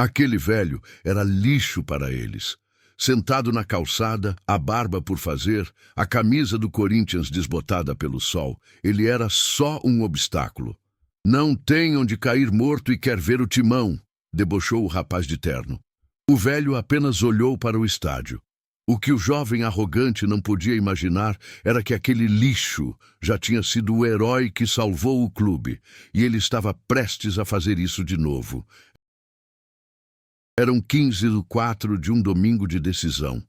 Aquele velho era lixo para eles. Sentado na calçada, a barba por fazer, a camisa do Corinthians desbotada pelo sol, ele era só um obstáculo. "Não tem onde cair morto e quer ver o Timão", debochou o rapaz de terno. O velho apenas olhou para o estádio. O que o jovem arrogante não podia imaginar era que aquele lixo já tinha sido o herói que salvou o clube, e ele estava prestes a fazer isso de novo. Eram 15/4 de um domingo de decisão.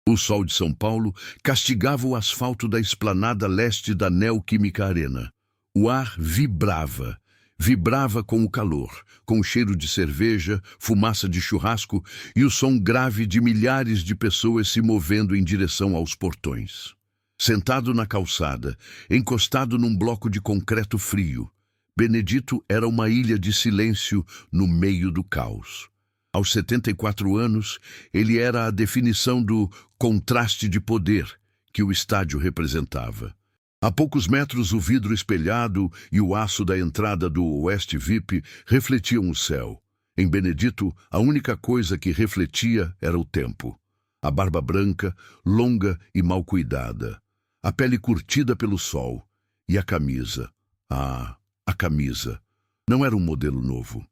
O sol de São Paulo castigava o asfalto da esplanada leste da Neoquímica Arena. O ar vibrava. Vibrava com o calor, com o cheiro de cerveja, fumaça de churrasco e o som grave de milhares de pessoas se movendo em direção aos portões. Sentado na calçada, encostado num bloco de concreto frio, Benedito era uma ilha de silêncio no meio do caos. Aos 74 anos, ele era a definição do contraste de poder que o estádio representava. A poucos metros, o vidro espelhado e o aço da entrada do West VIP refletiam o céu. Em Benedito, a única coisa que refletia era o tempo. A barba branca, longa e mal cuidada. A pele curtida pelo sol. E a camisa. Ah, a camisa. Não era um modelo novo.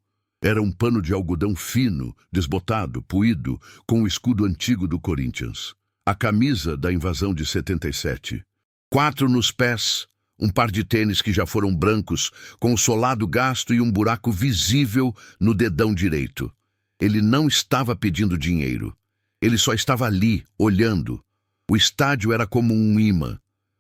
Era um pano de algodão fino, desbotado, puído, com o escudo antigo do Corinthians. A camisa da invasão de 77. 4 nos pés, um par de tênis que já foram brancos, com o solado gasto e um buraco visível no dedão direito. Ele não estava pedindo dinheiro. Ele só estava ali, olhando. O estádio era como um imã.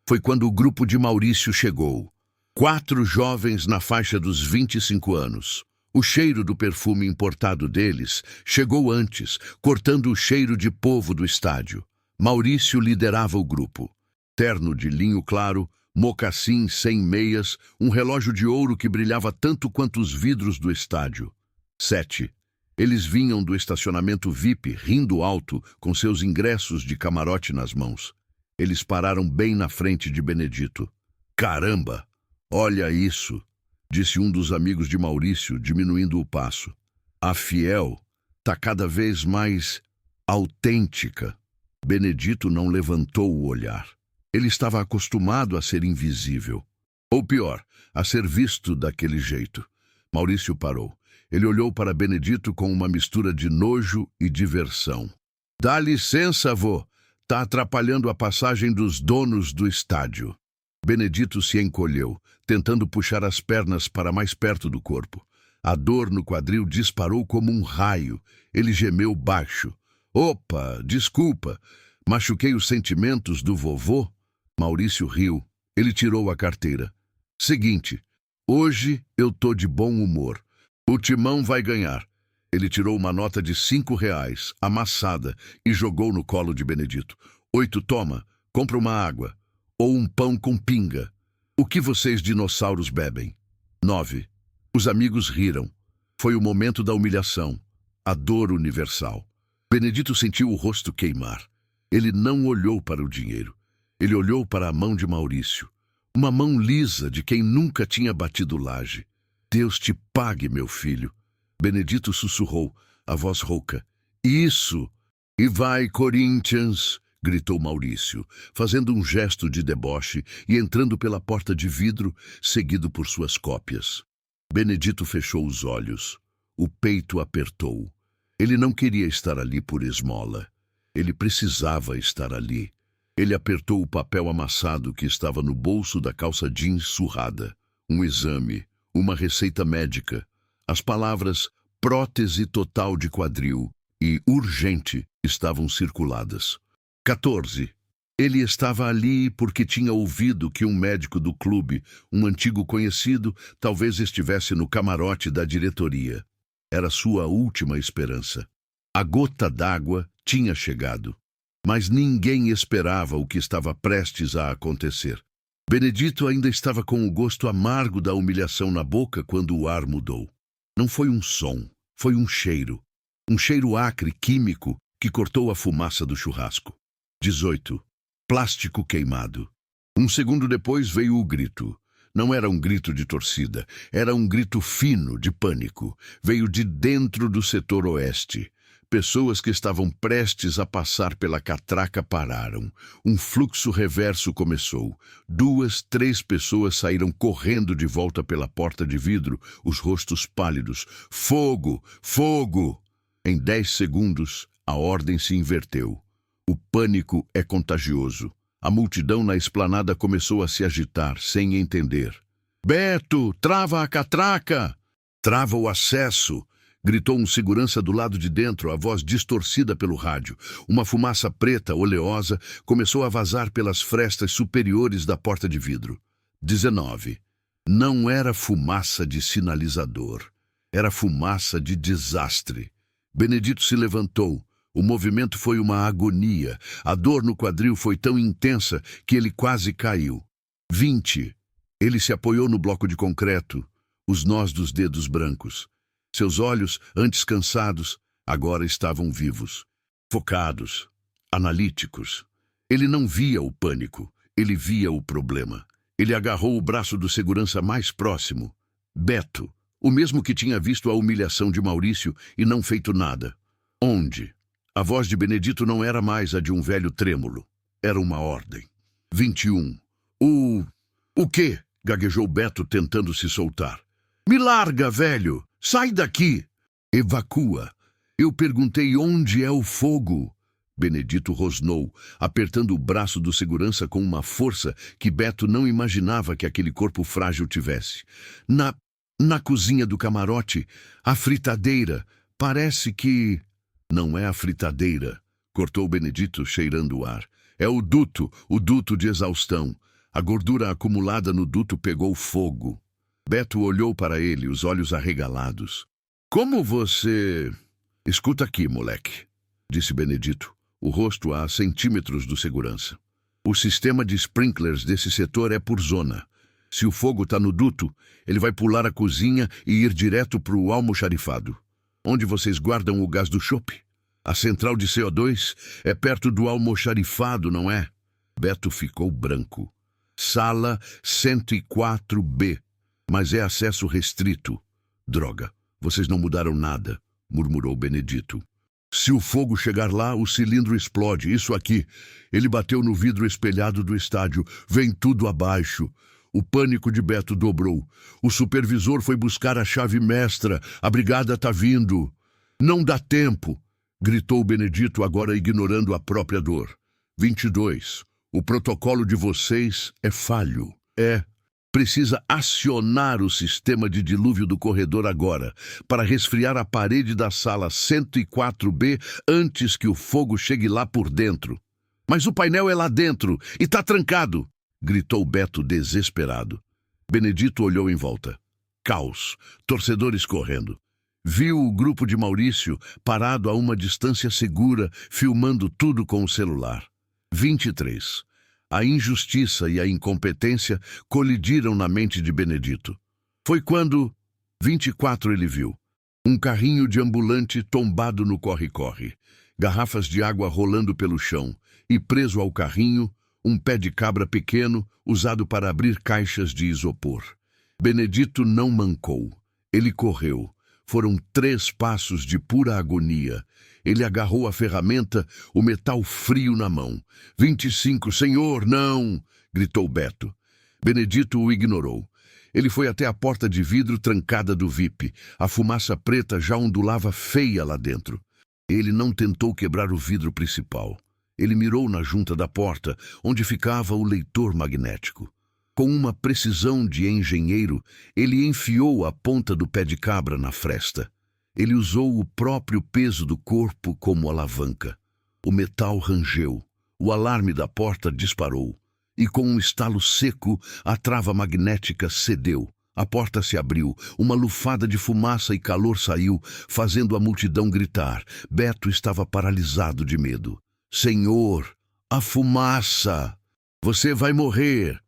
Foi quando o grupo de Maurício chegou. 4 jovens na faixa dos 25 anos. O cheiro do perfume importado deles chegou antes, cortando o cheiro de povo do estádio. Maurício liderava o grupo. Terno de linho claro, mocassim sem meias, um relógio de ouro que brilhava tanto quanto os vidros do estádio. 7. Eles vinham do estacionamento VIP, rindo alto, com seus ingressos de camarote nas mãos. Eles pararam bem na frente de Benedito. "Caramba, olha isso", disse um dos amigos de Maurício, diminuindo o passo. "A Fiel tá cada vez mais autêntica." Benedito não levantou o olhar. Ele estava acostumado a ser invisível. Ou pior, a ser visto daquele jeito. Maurício parou. Ele olhou para Benedito com uma mistura de nojo e diversão. "Dá licença, vô. Tá atrapalhando a passagem dos donos do estádio." Benedito se encolheu, tentando puxar as pernas para mais perto do corpo. A dor no quadril disparou como um raio. Ele gemeu baixo. "Opa, desculpa. Machuquei os sentimentos do vovô?" Maurício riu. Ele tirou a carteira. "Seguinte, hoje eu tô de bom humor. O Timão vai ganhar." Ele tirou uma nota de R$ 5, amassada, e jogou no colo de Benedito. 8, toma, compra uma água. Ou um pão com pinga. O que vocês dinossauros bebem? 9. Os amigos riram. Foi o momento da humilhação. A dor universal. Benedito sentiu o rosto queimar. Ele não olhou para o dinheiro. Ele olhou para a mão de Maurício. Uma mão lisa de quem nunca tinha batido laje. "Deus te pague, meu filho." Benedito sussurrou, a voz rouca. "Isso! E vai, Corinthians!" gritou Maurício, fazendo um gesto de deboche e entrando pela porta de vidro, seguido por suas cópias. Benedito fechou os olhos. O peito apertou. Ele não queria estar ali por esmola. Ele precisava estar ali. Ele apertou o papel amassado que estava no bolso da calça jeans surrada. Um exame, uma receita médica. As palavras prótese total de quadril e urgente estavam circuladas. 14. Ele estava ali porque tinha ouvido que um médico do clube, um antigo conhecido, talvez estivesse no camarote da diretoria. Era sua última esperança. A gota d'água tinha chegado. Mas ninguém esperava o que estava prestes a acontecer. Benedito ainda estava com o gosto amargo da humilhação na boca quando o ar mudou. Não foi um som, foi um cheiro. Um cheiro acre, químico, que cortou a fumaça do churrasco. 18. Plástico queimado. Um segundo depois veio o grito. Não era um grito de torcida, era um grito fino de pânico. Veio de dentro do setor oeste. Pessoas que estavam prestes a passar pela catraca pararam. Um fluxo reverso começou. 2, 3 pessoas saíram correndo de volta pela porta de vidro, os rostos pálidos. Fogo! Fogo! Em 10 segundos, a ordem se inverteu. O pânico é contagioso. A multidão na esplanada começou a se agitar, sem entender. Beto, trava a catraca! Trava o acesso! Gritou um segurança do lado de dentro, a voz distorcida pelo rádio. Uma fumaça preta, oleosa, começou a vazar pelas frestas superiores da porta de vidro. 19. Não era fumaça de sinalizador. Era fumaça de desastre. Benedito se levantou. O movimento foi uma agonia. A dor no quadril foi tão intensa que ele quase caiu. 20. Ele se apoiou no bloco de concreto, os nós dos dedos brancos. Seus olhos, antes cansados, agora estavam vivos, focados, analíticos. Ele não via o pânico, ele via o problema. Ele agarrou o braço do segurança mais próximo. Beto, o mesmo que tinha visto a humilhação de Maurício e não feito nada. Onde? A voz de Benedito não era mais a de um velho trêmulo. Era uma ordem. 21. O quê? Gaguejou Beto, tentando se soltar. Me larga, velho! Sai daqui! Evacua! Eu perguntei onde é o fogo. Benedito rosnou, apertando o braço do segurança com uma força que Beto não imaginava que aquele corpo frágil tivesse. Na cozinha do camarote, a fritadeira. Parece que... Não é a fritadeira, cortou Benedito, cheirando o ar. É o duto de exaustão. A gordura acumulada no duto pegou fogo. Beto olhou para ele, os olhos arregalados. Como você... Escuta aqui, moleque, disse Benedito, o rosto a centímetros do segurança. O sistema de sprinklers desse setor é por zona. Se o fogo está no duto, ele vai pular a cozinha e ir direto para o almoxarifado. Onde vocês guardam o gás do chope? A central de CO2 é perto do almoxarifado, não é? Beto ficou branco. Sala 104B. Mas é acesso restrito. Droga, vocês não mudaram nada, murmurou Benedito. Se o fogo chegar lá, o cilindro explode. Isso aqui. Ele bateu no vidro espelhado do estádio. Vem tudo abaixo. O pânico de Beto dobrou. O supervisor foi buscar a chave mestra. A brigada tá vindo. Não dá tempo, gritou Benedito, agora ignorando a própria dor. 22. O protocolo de vocês é falho. Precisa acionar o sistema de dilúvio do corredor agora, para resfriar a parede da sala 104B antes que o fogo chegue lá por dentro. Mas o painel é lá dentro e tá trancado, gritou Beto desesperado. Benedito olhou em volta. Caos, torcedores correndo. Viu o grupo de Maurício parado a uma distância segura, filmando tudo com o celular. 23. A injustiça e a incompetência colidiram na mente de Benedito. Foi quando, 24, ele viu um carrinho de ambulante tombado no corre-corre, garrafas de água rolando pelo chão e, preso ao carrinho, um pé de cabra pequeno usado para abrir caixas de isopor. Benedito não mancou. Ele correu. Foram 3 passos de pura agonia. Ele agarrou a ferramenta, o metal frio na mão. 25, senhor, não! Gritou Beto. Benedito o ignorou. Ele foi até a porta de vidro trancada do VIP. A fumaça preta já ondulava feia lá dentro. Ele não tentou quebrar o vidro principal. Ele mirou na junta da porta, onde ficava o leitor magnético. Com uma precisão de engenheiro, ele enfiou a ponta do pé de cabra na fresta. Ele usou o próprio peso do corpo como alavanca. O metal rangeu. O alarme da porta disparou. E com um estalo seco, a trava magnética cedeu. A porta se abriu. Uma lufada de fumaça e calor saiu, fazendo a multidão gritar. Beto estava paralisado de medo. Senhor, a fumaça! Você vai morrer!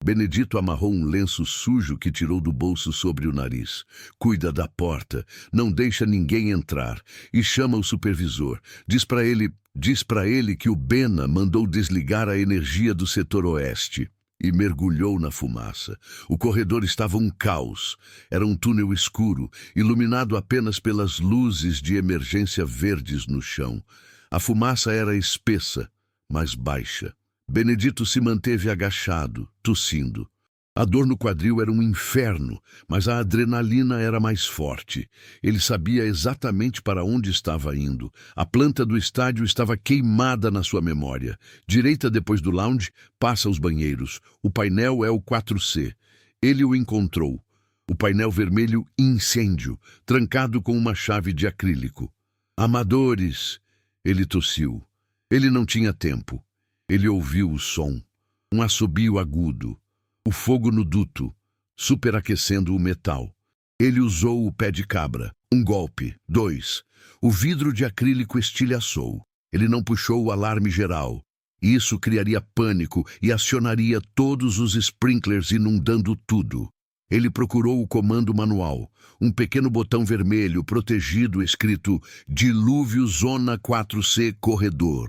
Benedito amarrou um lenço sujo que tirou do bolso sobre o nariz. Cuida da porta, não deixa ninguém entrar. E chama o supervisor. Diz para ele que o Bena mandou desligar a energia do setor oeste. e mergulhou na fumaça. O corredor estava um caos. Era um túnel escuro, iluminado apenas pelas luzes de emergência verdes no chão. A fumaça era espessa, mas baixa. Benedito se manteve agachado, tossindo. A dor no quadril era um inferno, mas a adrenalina era mais forte. Ele sabia exatamente para onde estava indo. A planta do estádio estava queimada na sua memória. Direita depois do lounge, passa os banheiros. O painel é o 4C. Ele o encontrou. O painel vermelho incêndio, trancado com uma chave de acrílico. Amadores! Ele tossiu. Ele não tinha tempo. Ele ouviu o som. Um assobio agudo. O fogo no duto, superaquecendo o metal. Ele usou o pé de cabra. Um golpe. 2. O vidro de acrílico estilhaçou. Ele não puxou o alarme geral. Isso criaria pânico e acionaria todos os sprinklers, inundando tudo. Ele procurou o comando manual. Um pequeno botão vermelho protegido escrito Dilúvio Zona 4C Corredor.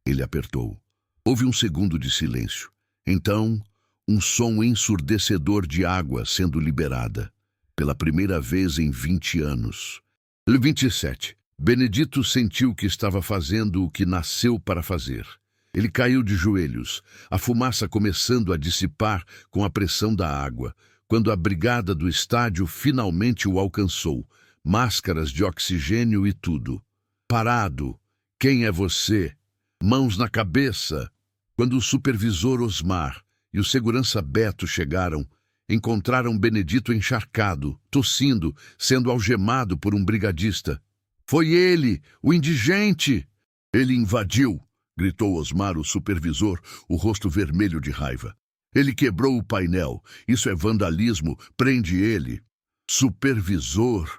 Ele apertou. Houve um segundo de silêncio. Então, um som ensurdecedor de água sendo liberada. Pela primeira vez em 20 anos. 27. Benedito sentiu que estava fazendo o que nasceu para fazer. Ele caiu de joelhos, a fumaça começando a dissipar com a pressão da água, quando a brigada do estádio finalmente o alcançou. Máscaras de oxigênio e tudo. Parado. Quem é você? Mãos na cabeça. Quando o supervisor Osmar e o segurança Beto chegaram, encontraram Benedito encharcado, tossindo, sendo algemado por um brigadista. Foi ele, o indigente! Ele invadiu, gritou Osmar, o supervisor, o rosto vermelho de raiva. Ele quebrou o painel. Isso é vandalismo. Prende ele. Supervisor,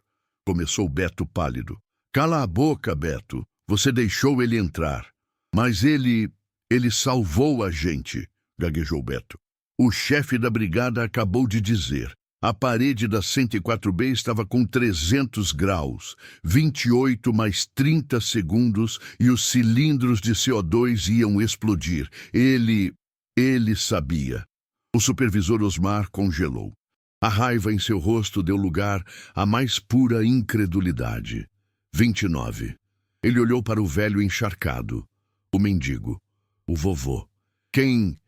começou Beto pálido. Cala a boca, Beto. Você deixou ele entrar. Mas ele salvou a gente, gaguejou Beto. O chefe da brigada acabou de dizer. A parede da 104B estava com 300 graus, 28 mais 30 segundos e os cilindros de CO2 iam explodir. Ele sabia. O supervisor Osmar congelou. A raiva em seu rosto deu lugar à mais pura incredulidade. 29. Ele olhou para o velho encharcado, o mendigo, o vovô. Quem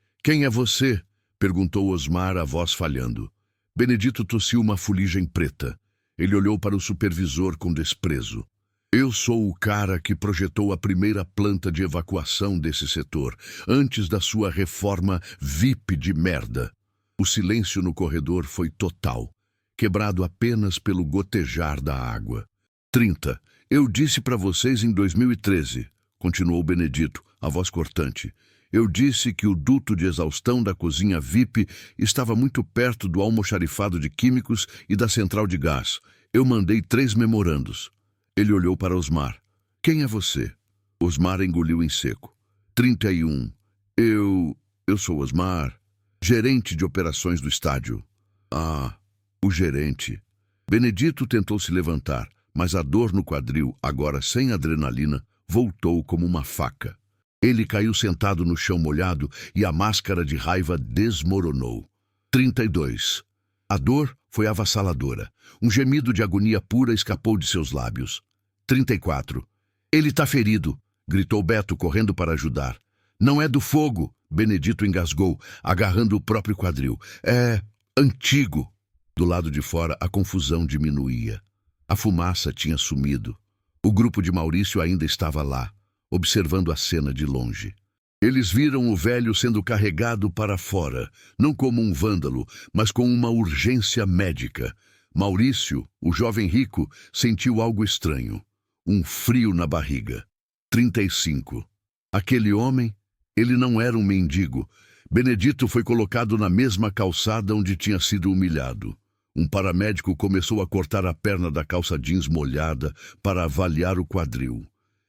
é você? Perguntou Osmar, a voz falhando. Benedito tossiu uma fuligem preta. Ele olhou para o supervisor com desprezo. Eu sou o cara que projetou a primeira planta de evacuação desse setor, antes da sua reforma VIP de merda. O silêncio no corredor foi total, quebrado apenas pelo gotejar da água. 30. Eu disse para vocês em 2013, continuou Benedito, a voz cortante. Eu disse que o duto de exaustão da cozinha VIP estava muito perto do almoxarifado de químicos e da central de gás. Eu mandei 3 memorandos. Ele olhou para Osmar. Quem é você? Osmar engoliu em seco. 31. Eu sou Osmar, gerente de operações do estádio. Ah, o gerente. Benedito tentou se levantar, mas a dor no quadril, agora sem adrenalina, voltou como uma faca. Ele caiu sentado no chão molhado e a máscara de raiva desmoronou. 32. A dor foi avassaladora. Um gemido de agonia pura escapou de seus lábios. 34. Ele está ferido, gritou Beto, correndo para ajudar. Não é do fogo, Benedito engasgou, agarrando o próprio quadril. É antigo. Do lado de fora, a confusão diminuía. A fumaça tinha sumido. O grupo de Maurício ainda estava lá, observando a cena de longe. Eles viram o velho sendo carregado para fora, não como um vândalo, mas com uma urgência médica. Maurício, o jovem rico, sentiu algo estranho. Um frio na barriga. 35. Aquele homem, ele não era um mendigo. Benedito foi colocado na mesma calçada onde tinha sido humilhado. Um paramédico começou a cortar a perna da calça jeans molhada para avaliar o quadril.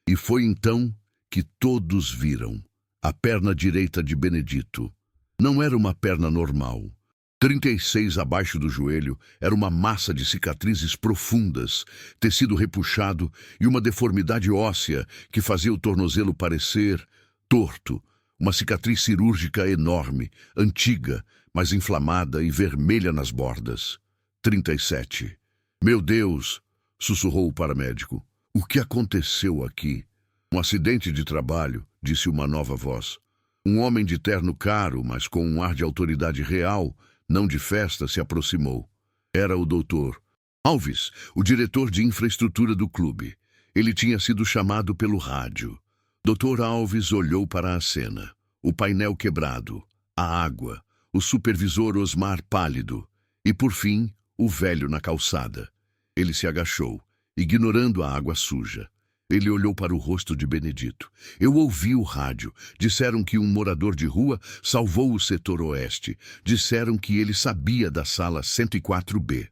E foi então que todos viram. A perna direita de Benedito. Não era uma perna normal. 36 abaixo do joelho era uma massa de cicatrizes profundas, tecido repuxado e uma deformidade óssea que fazia o tornozelo parecer torto. uma cicatriz cirúrgica enorme, antiga, mas inflamada e vermelha nas bordas. 37. Meu Deus! Sussurrou o paramédico. O que aconteceu aqui? Um acidente de trabalho, disse uma nova voz. Um homem de terno caro, mas com um ar de autoridade real, não de festa, se aproximou. Era o doutor Alves, o diretor de infraestrutura do clube. Ele tinha sido chamado pelo rádio. Dr. Alves olhou para a cena. O painel quebrado, a água, o supervisor Osmar pálido e, por fim, o velho na calçada. Ele se agachou, ignorando a água suja. Ele olhou para o rosto de Benedito. Eu ouvi o rádio. Disseram que um morador de rua salvou o setor oeste. Disseram que ele sabia da sala 104B.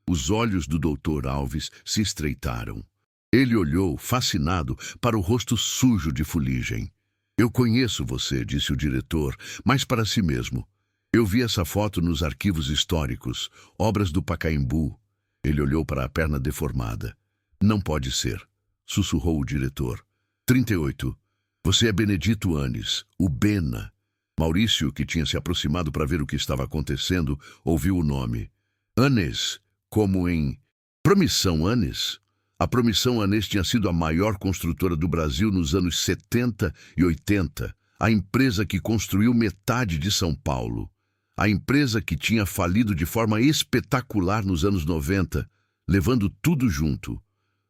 Os olhos do Dr. Alves se estreitaram. Ele olhou, fascinado, para o rosto sujo de fuligem. Eu conheço você, disse o diretor, mas para si mesmo. Eu vi essa foto nos arquivos históricos, obras do Pacaembu. Ele olhou para a perna deformada. Não pode ser, sussurrou o diretor. 38. Você é Benedito Anes, o Bena. Maurício, que tinha se aproximado para ver o que estava acontecendo, ouviu o nome. Anes, como em Promissão Anes? A Promissão Anes tinha sido a maior construtora do Brasil nos anos 70 e 80, a empresa que construiu metade de São Paulo. A empresa que tinha falido de forma espetacular nos anos 90, levando tudo junto.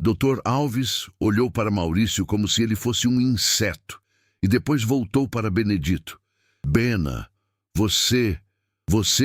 Dr. Alves olhou para Maurício como se ele fosse um inseto e depois voltou para Benedito. Bena, você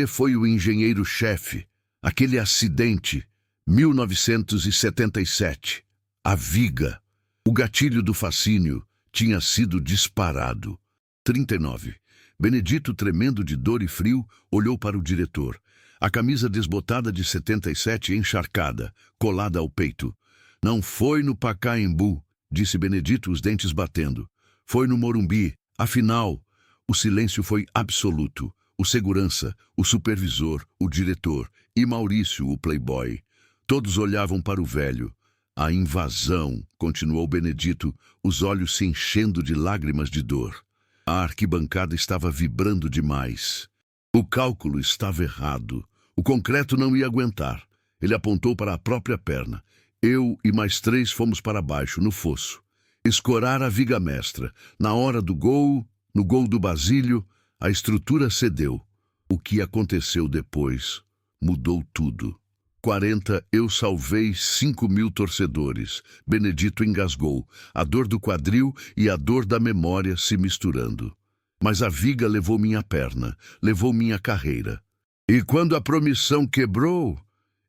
foi o engenheiro-chefe. Aquele acidente, 1977. A viga. O gatilho do fascínio tinha sido disparado. 39. Benedito, tremendo de dor e frio, olhou para o diretor. A camisa desbotada de 77 encharcada, colada ao peito. Não foi no Pacaembu, disse Benedito, os dentes batendo. Foi no Morumbi. Afinal, o silêncio foi absoluto. O segurança, o supervisor, o diretor e Maurício, o playboy. Todos olhavam para o velho. A invasão, continuou Benedito, os olhos se enchendo de lágrimas de dor. A arquibancada estava vibrando demais. O cálculo estava errado. O concreto não ia aguentar. Ele apontou para a própria perna. Eu e mais 3 fomos para baixo, no fosso. Escorar a viga mestra. Na hora do gol, no gol do Basílio, a estrutura cedeu. O que aconteceu depois mudou tudo. 40, eu salvei 5.000 torcedores. Benedito engasgou, a dor do quadril e a dor da memória se misturando. Mas a viga levou minha perna, levou minha carreira. E quando a promissão quebrou,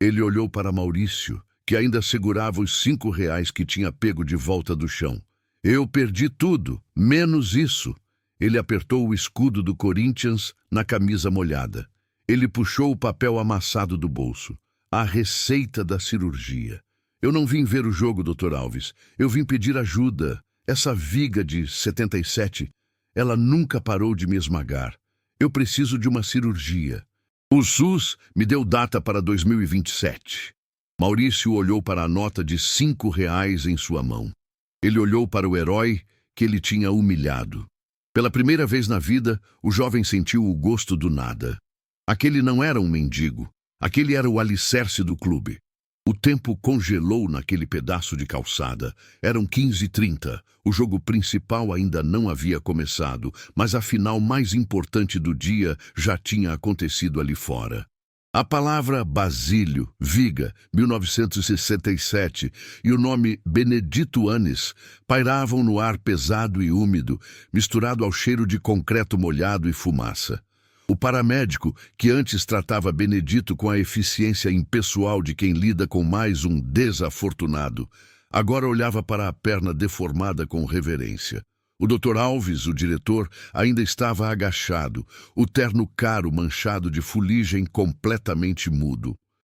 ele olhou para Maurício, que ainda segurava os 5 reais que tinha pego de volta do chão. Eu perdi tudo, menos isso. Ele apertou o escudo do Corinthians na camisa molhada. Ele puxou o papel amassado do bolso. A receita da cirurgia. Eu não vim ver o jogo, Dr. Alves. Eu vim pedir ajuda. Essa viga de 77, ela nunca parou de me esmagar. Eu preciso de uma cirurgia. O SUS me deu data para 2027. Maurício olhou para a nota de 5 reais em sua mão. Ele olhou para o herói que ele tinha humilhado. Pela primeira vez na vida, o jovem sentiu o gosto do nada. Aquele não era um mendigo. Aquele era o alicerce do clube. O tempo congelou naquele pedaço de calçada. Eram 15h30. O jogo principal ainda não havia começado, mas a final mais importante do dia já tinha acontecido ali fora. A palavra Basílio, Viga, 1967, e o nome Benedito Anes pairavam no ar pesado e úmido, misturado ao cheiro de concreto molhado e fumaça. O paramédico, que antes tratava Benedito com a eficiência impessoal de quem lida com mais um desafortunado, agora olhava para a perna deformada com reverência. O Dr. Alves, o diretor, ainda estava agachado, o terno caro manchado de fuligem completamente mudo.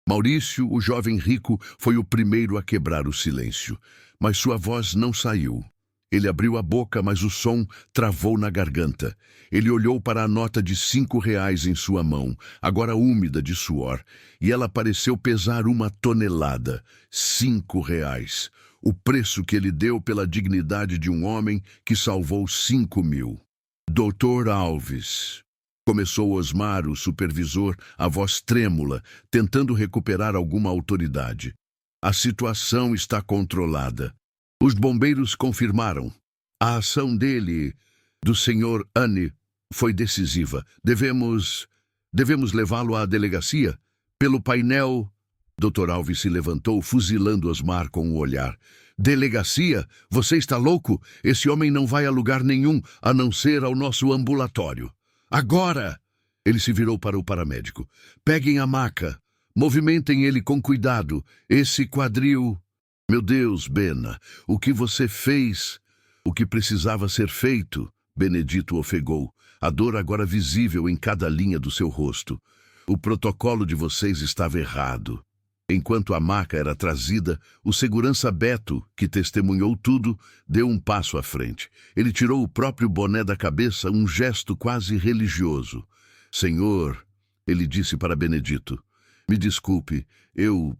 Maurício, o jovem rico, foi o primeiro a quebrar o silêncio, mas sua voz não saiu. Ele abriu a boca, mas o som travou na garganta. Ele olhou para a nota de 5 reais em sua mão, agora úmida de suor, e ela pareceu pesar 1 tonelada. 5 reais. O preço que ele deu pela dignidade de um homem que salvou 5.000. Doutor Alves. Começou Osmar, o supervisor, a voz trêmula, tentando recuperar alguma autoridade. A situação está controlada. Os bombeiros confirmaram. A ação do senhor Anne, foi decisiva. Devemos levá-lo à delegacia? Pelo painel... Dr. Alves se levantou, fuzilando Osmar com o olhar. Delegacia? Você está louco? Esse homem não vai a lugar nenhum, a não ser ao nosso ambulatório. Agora! Ele se virou para o paramédico. Peguem a maca. Movimentem ele com cuidado. Esse quadril... Meu Deus, Bena, o que você fez? O que precisava ser feito? Benedito ofegou, a dor agora visível em cada linha do seu rosto. O protocolo de vocês estava errado. Enquanto a maca era trazida, o segurança Beto, que testemunhou tudo, deu um passo à frente. Ele tirou o próprio boné da cabeça, um gesto quase religioso. Senhor, ele disse para Benedito, me desculpe, eu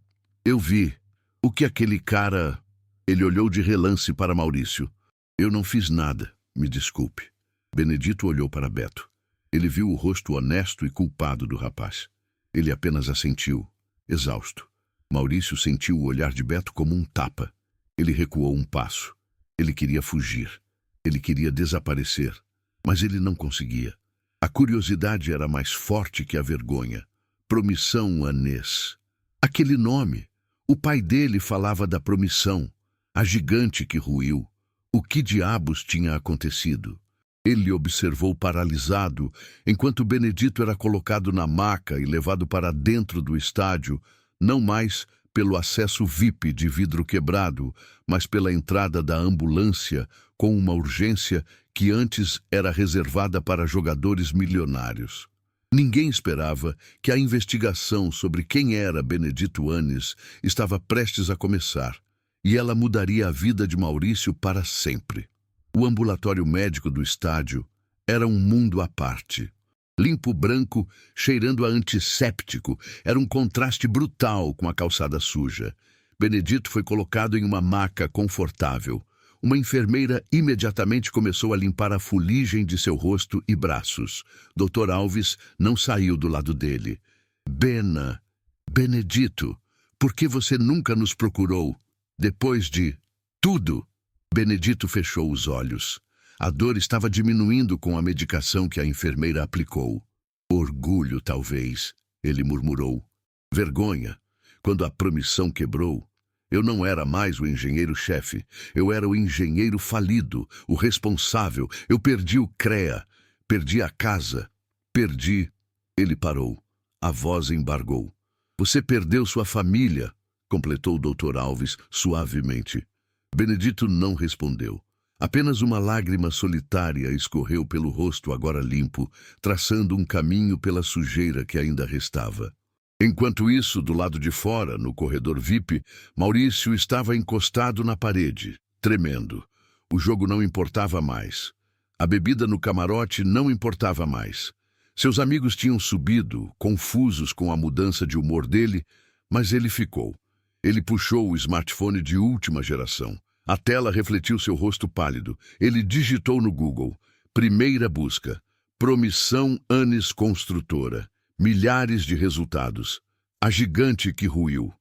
vi. O que aquele cara... Ele olhou de relance para Maurício. Eu não fiz nada, me desculpe. Benedito olhou para Beto. Ele viu o rosto honesto e culpado do rapaz. Ele apenas assentiu, exausto. Maurício sentiu o olhar de Beto como um tapa. Ele recuou um passo. Ele queria fugir. Ele queria desaparecer. Mas ele não conseguia. A curiosidade era mais forte que a vergonha. Promissão Anês. Aquele nome. O pai dele falava da promissão. A gigante que ruiu. O que diabos tinha acontecido? Ele observou paralisado, enquanto Benedito era colocado na maca e levado para dentro do estádio, não mais pelo acesso VIP de vidro quebrado, mas pela entrada da ambulância com uma urgência que antes era reservada para jogadores milionários. Ninguém esperava que a investigação sobre quem era Benedito Annes estava prestes a começar, e ela mudaria a vida de Maurício para sempre. O ambulatório médico do estádio era um mundo à parte. Limpo branco, cheirando a antisséptico, era um contraste brutal com a calçada suja. Benedito foi colocado em uma maca confortável. Uma enfermeira imediatamente começou a limpar a fuligem de seu rosto e braços. Dr. Alves não saiu do lado dele. Benedito, por que você nunca nos procurou? Depois de tudo... Benedito fechou os olhos. A dor estava diminuindo com a medicação que a enfermeira aplicou. Orgulho, talvez, ele murmurou. Vergonha. Quando a promissão quebrou, eu não era mais o engenheiro-chefe. Eu era o engenheiro falido, o responsável. Eu perdi o CREA, perdi a casa, perdi... Ele parou. A voz embargou. Você perdeu sua família, completou o Dr. Alves suavemente. Benedito não respondeu. Apenas uma lágrima solitária escorreu pelo rosto agora limpo, traçando um caminho pela sujeira que ainda restava. Enquanto isso, do lado de fora, no corredor VIP, Maurício estava encostado na parede, tremendo. O jogo não importava mais. A bebida no camarote não importava mais. Seus amigos tinham subido, confusos com a mudança de humor dele, mas ele ficou. Ele puxou o smartphone de última geração. A tela refletiu seu rosto pálido. Ele digitou no Google. Primeira busca. Promissão Annes Construtora. Milhares de resultados. A gigante que ruiu.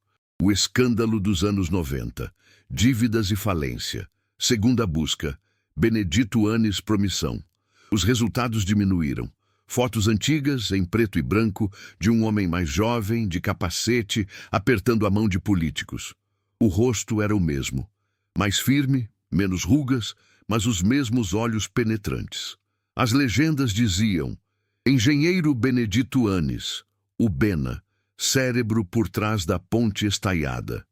O escândalo dos anos 90. Dívidas e falência. Segunda busca. Benedito Annes Promissão. Os resultados diminuíram. Fotos antigas, em preto e branco, de um homem mais jovem, de capacete, apertando a mão de políticos. O rosto era o mesmo. Mais firme, menos rugas, mas os mesmos olhos penetrantes. As legendas diziam: Engenheiro Benedito Annes, o Bena, cérebro por trás da ponte estaiada.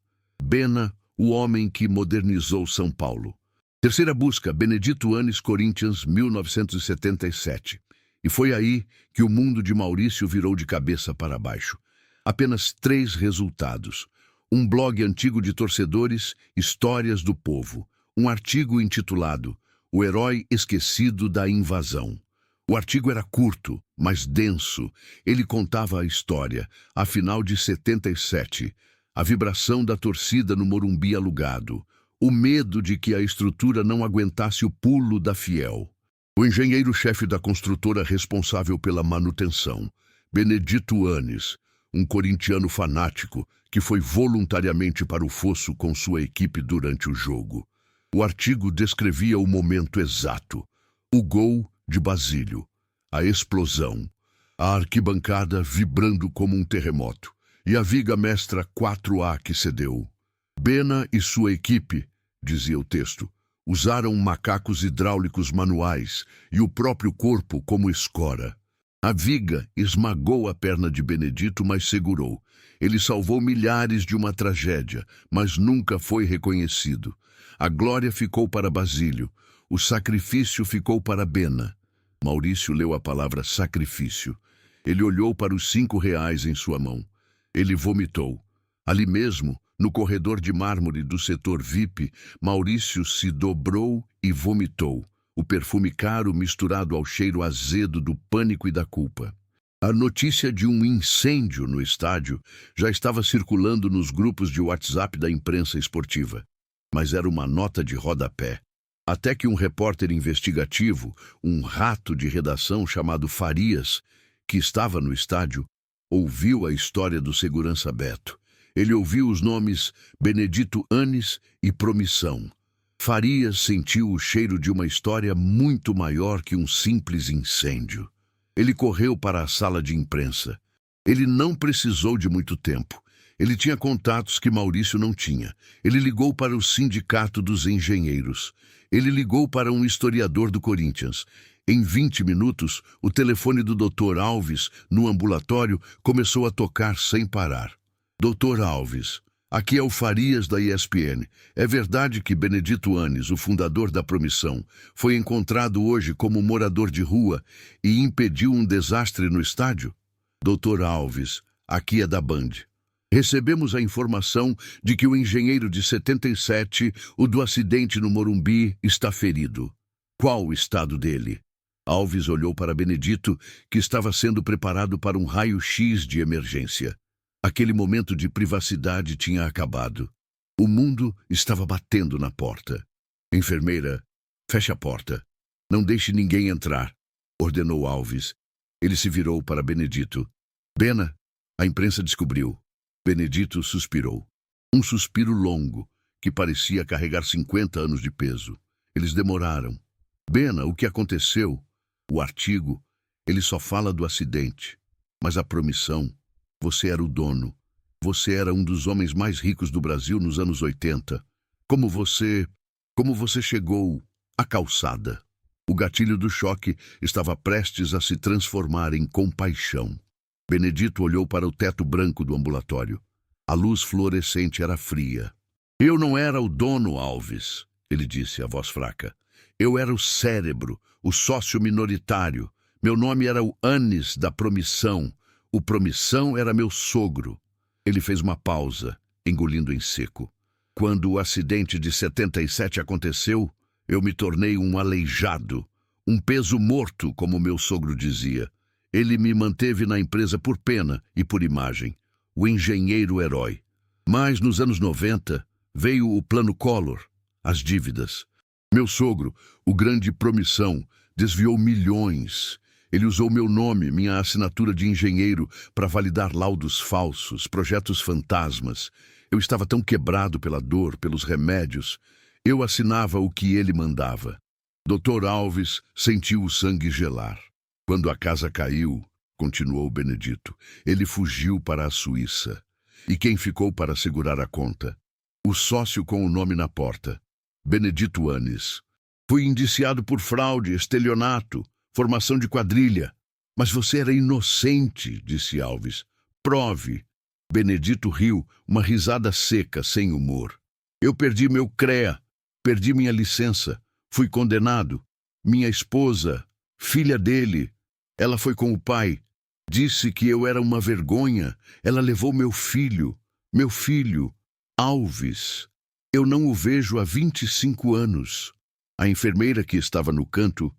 Bena, o homem que modernizou São Paulo. Terceira busca, Benedito Annes Corinthians, 1977. E foi aí que o mundo de Maurício virou de cabeça para baixo. Apenas 3 resultados. Um blog antigo de torcedores, Histórias do Povo. Um artigo intitulado O Herói Esquecido da Invasão. O artigo era curto, mas denso. Ele contava a história, a final de 77, a vibração da torcida no Morumbi alugado, o medo de que a estrutura não aguentasse o pulo da Fiel. O engenheiro-chefe da construtora responsável pela manutenção, Benedito Anis, um corintiano fanático que foi voluntariamente para o fosso com sua equipe durante o jogo. O artigo descrevia o momento exato, o gol de Basílio, a explosão, a arquibancada vibrando como um terremoto e a viga mestra 4A que cedeu. Bena e sua equipe, dizia o texto, usaram macacos hidráulicos manuais e o próprio corpo como escora. A viga esmagou a perna de Benedito, mas segurou. Ele salvou milhares de uma tragédia, mas nunca foi reconhecido. A glória ficou para Basílio, o sacrifício ficou para Bena. Maurício leu a palavra sacrifício. Ele olhou para os R$ 5 em sua mão. Ele vomitou. Ali mesmo, no corredor de mármore do setor VIP, Maurício se dobrou e vomitou, o perfume caro misturado ao cheiro azedo do pânico e da culpa. A notícia de um incêndio no estádio já estava circulando nos grupos de WhatsApp da imprensa esportiva, mas era uma nota de rodapé. Até que um repórter investigativo, um rato de redação chamado Farias, que estava no estádio, ouviu a história do segurança Beto. Ele ouviu os nomes Benedito Anis e Promissão. Farias sentiu o cheiro de uma história muito maior que um simples incêndio. Ele correu para a sala de imprensa. Ele não precisou de muito tempo. Ele tinha contatos que Maurício não tinha. Ele ligou para o sindicato dos engenheiros. Ele ligou para um historiador do Corinthians. Em 20 minutos, o telefone do Dr. Alves, no ambulatório, começou a tocar sem parar. Dr. Alves, aqui é o Farias da ESPN. É verdade que Benedito Anis, o fundador da Promissão, foi encontrado hoje como morador de rua e impediu um desastre no estádio? Dr. Alves, aqui é da Band. Recebemos a informação de que o engenheiro de 77, o do acidente no Morumbi, está ferido. Qual o estado dele? Alves olhou para Benedito, que estava sendo preparado para um raio-x de emergência. Aquele momento de privacidade tinha acabado. O mundo estava batendo na porta. Enfermeira, feche a porta. Não deixe ninguém entrar, ordenou Alves. Ele se virou para Benedito. Bena, a imprensa descobriu. Benedito suspirou. Um suspiro longo, que parecia carregar 50 anos de peso. Eles demoraram. Bena, o que aconteceu? O artigo, ele só fala do acidente. Mas a Promissão... Você era o dono. Você era um dos homens mais ricos do Brasil nos anos 80. Como você chegou à calçada? O gatilho do choque estava prestes a se transformar em compaixão. Benedito olhou para o teto branco do ambulatório. A luz fluorescente era fria. Eu não era o dono, Alves, ele disse, a voz fraca. Eu era o cérebro, o sócio minoritário. Meu nome era o Anis da Promissão. O Promissão era meu sogro. Ele fez uma pausa, engolindo em seco. Quando o acidente de 77 aconteceu, eu me tornei um aleijado, um peso morto, como meu sogro dizia. Ele me manteve na empresa por pena e por imagem, o engenheiro herói. Mas nos anos 90 veio o Plano Collor, as dívidas. Meu sogro, o grande Promissão, desviou milhões. Ele usou meu nome, minha assinatura de engenheiro, para validar laudos falsos, projetos fantasmas. Eu estava tão quebrado pela dor, pelos remédios. Eu assinava o que ele mandava. Dr. Alves sentiu o sangue gelar. Quando a casa caiu, continuou Benedito, ele fugiu para a Suíça. E quem ficou para segurar a conta? O sócio com o nome na porta. Benedito Anis. Fui indiciado por fraude, estelionato, formação de quadrilha. Mas você era inocente, disse Alves. Prove. Benedito riu, uma risada seca, sem humor. Eu perdi meu CREA, perdi minha licença, fui condenado. Minha esposa, filha dele, ela foi com o pai. Disse que eu era uma vergonha. Ela levou meu filho, Alves. Eu não o vejo há 25 anos. A enfermeira que estava no canto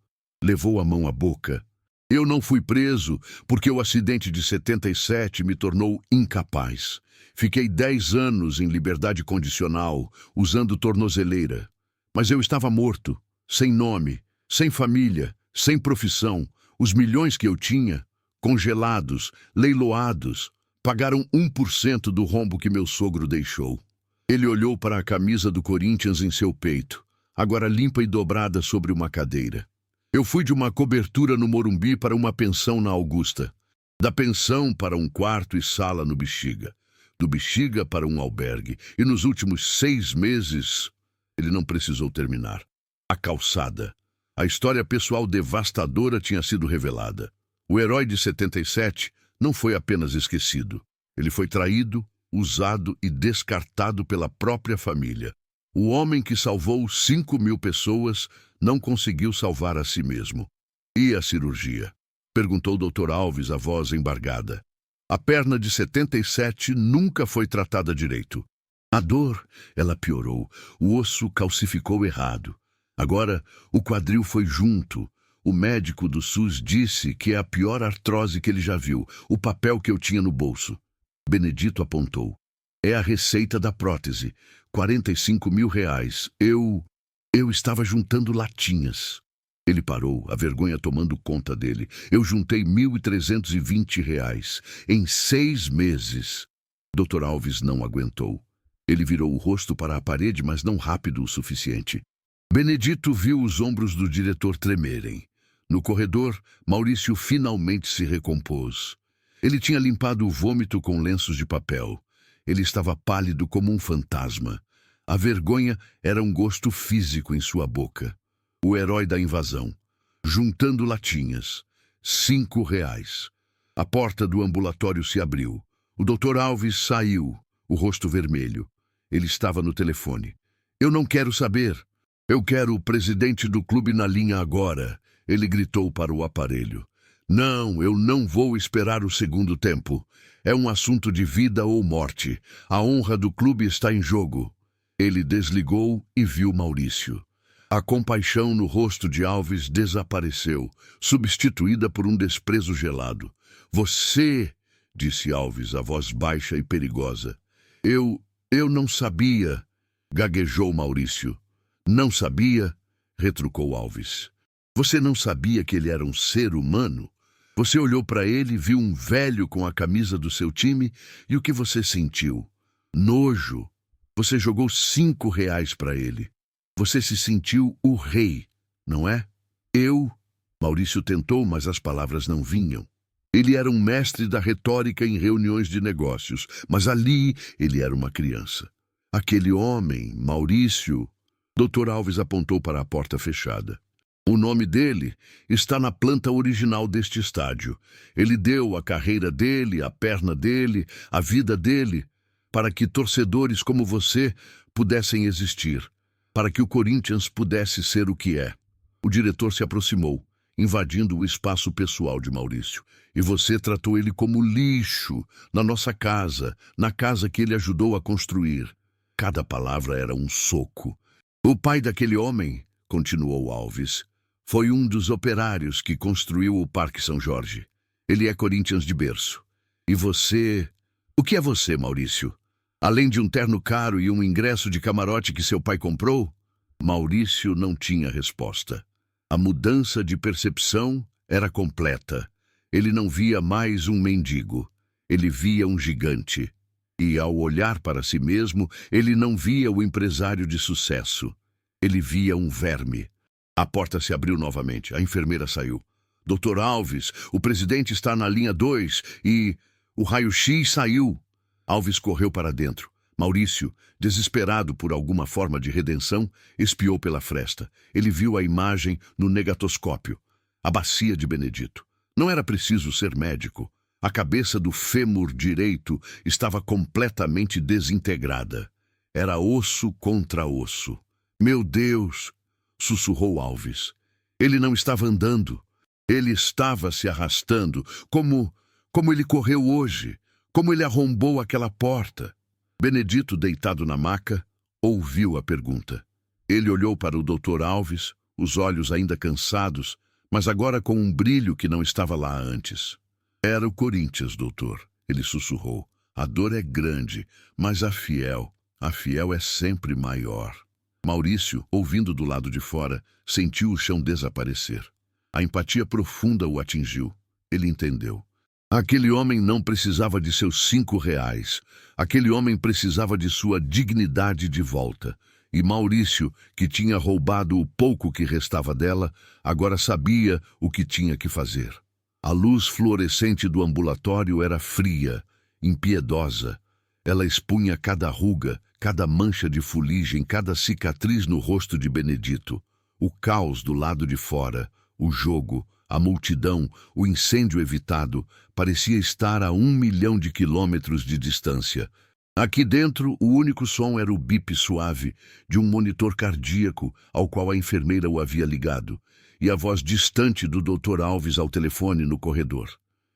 levou a mão à boca. Eu não fui preso porque o acidente de 77 me tornou incapaz. Fiquei 10 anos em liberdade condicional, usando tornozeleira. Mas eu estava morto, sem nome, sem família, sem profissão, os milhões que eu tinha, congelados, leiloados, pagaram 1% do rombo que meu sogro deixou. Ele olhou para a camisa do Corinthians em seu peito, agora limpa e dobrada sobre uma cadeira. Eu fui de uma cobertura no Morumbi para uma pensão na Augusta. Da pensão para um quarto e sala no Bexiga. Do Bexiga para um albergue. E nos últimos 6 meses, ele não precisou terminar. A calçada. A história pessoal devastadora tinha sido revelada. O herói de 77 não foi apenas esquecido. Ele foi traído, usado e descartado pela própria família. O homem que salvou 5.000 pessoas não conseguiu salvar a si mesmo. E a cirurgia? Perguntou o Dr. Alves, a voz embargada. A perna de 77 nunca foi tratada direito. A dor, ela piorou. O osso calcificou errado. Agora, o quadril foi junto. O médico do SUS disse que é a pior artrose que ele já viu. O papel que eu tinha no bolso. Benedito apontou. É a receita da prótese. R$ 45.000. Eu estava juntando latinhas. Ele parou, a vergonha tomando conta dele. Eu juntei R$ 1.320. Em 6 meses. Dr. Alves não aguentou. Ele virou o rosto para a parede, mas não rápido o suficiente. Benedito viu os ombros do diretor tremerem. No corredor, Maurício finalmente se recompôs. Ele tinha limpado o vômito com lenços de papel. Ele estava pálido como um fantasma. A vergonha era um gosto físico em sua boca. O herói da invasão. Juntando latinhas. R$ 5. A porta do ambulatório se abriu. O Dr. Alves saiu, o rosto vermelho. Ele estava no telefone. Eu não quero saber. Eu quero o presidente do clube na linha agora. Ele gritou para o aparelho. Não, eu não vou esperar o segundo tempo. É um assunto de vida ou morte. A honra do clube está em jogo. Ele desligou e viu Maurício. A compaixão no rosto de Alves desapareceu, substituída por um desprezo gelado. Você, disse Alves, a voz baixa e perigosa. Eu não sabia, gaguejou Maurício. Não sabia, retrucou Alves. Você não sabia que ele era um ser humano? Você olhou para ele, viu um velho com a camisa do seu time e o que você sentiu? Nojo. Você jogou R$ 5 para ele. Você se sentiu o rei, não é? Maurício tentou, mas as palavras não vinham. Ele era um mestre da retórica em reuniões de negócios, mas ali ele era uma criança. Aquele homem, Maurício... Dr. Alves apontou para a porta fechada. O nome dele está na planta original deste estádio. Ele deu a carreira dele, a perna dele, a vida dele, para que torcedores como você pudessem existir, para que o Corinthians pudesse ser o que é. O diretor se aproximou, invadindo o espaço pessoal de Maurício. E você tratou ele como lixo, na nossa casa, na casa que ele ajudou a construir. Cada palavra era um soco. O pai daquele homem, continuou Alves, foi um dos operários que construiu o Parque São Jorge. Ele é Corinthians de berço. E você... O que é você, Maurício? Além de um terno caro e um ingresso de camarote que seu pai comprou? Maurício não tinha resposta. A mudança de percepção era completa. Ele não via mais um mendigo. Ele via um gigante. E, ao olhar para si mesmo, ele não via o empresário de sucesso. Ele via um verme. A porta se abriu novamente. A enfermeira saiu. Dr. Alves, o presidente está na linha 2 e... O raio-x saiu. Alves correu para dentro. Maurício, desesperado por alguma forma de redenção, espiou pela fresta. Ele viu a imagem no negatoscópio. A bacia de Benedito. Não era preciso ser médico. A cabeça do fêmur direito estava completamente desintegrada. Era osso contra osso. Meu Deus! Sussurrou Alves. Ele não estava andando. Ele estava se arrastando, como ele correu hoje, como ele arrombou aquela porta. Benedito, deitado na maca, ouviu a pergunta. Ele olhou para o Dr. Alves, os olhos ainda cansados, mas agora com um brilho que não estava lá antes. Era o Corinthians, doutor, ele sussurrou. A dor é grande, mas a fiel é sempre maior. Maurício, ouvindo do lado de fora, sentiu o chão desaparecer. A empatia profunda o atingiu. Ele entendeu. Aquele homem não precisava de seus 5 reais. Aquele homem precisava de sua dignidade de volta. E Maurício, que tinha roubado o pouco que restava dela, agora sabia o que tinha que fazer. A luz fluorescente do ambulatório era fria, impiedosa. Ela expunha cada ruga, cada mancha de fuligem, cada cicatriz no rosto de Benedito. O caos do lado de fora, o jogo, a multidão, o incêndio evitado, parecia estar a 1 milhão de quilômetros de distância. Aqui dentro, o único som era o bip suave de um monitor cardíaco ao qual a enfermeira o havia ligado, e a voz distante do Dr. Alves ao telefone no corredor.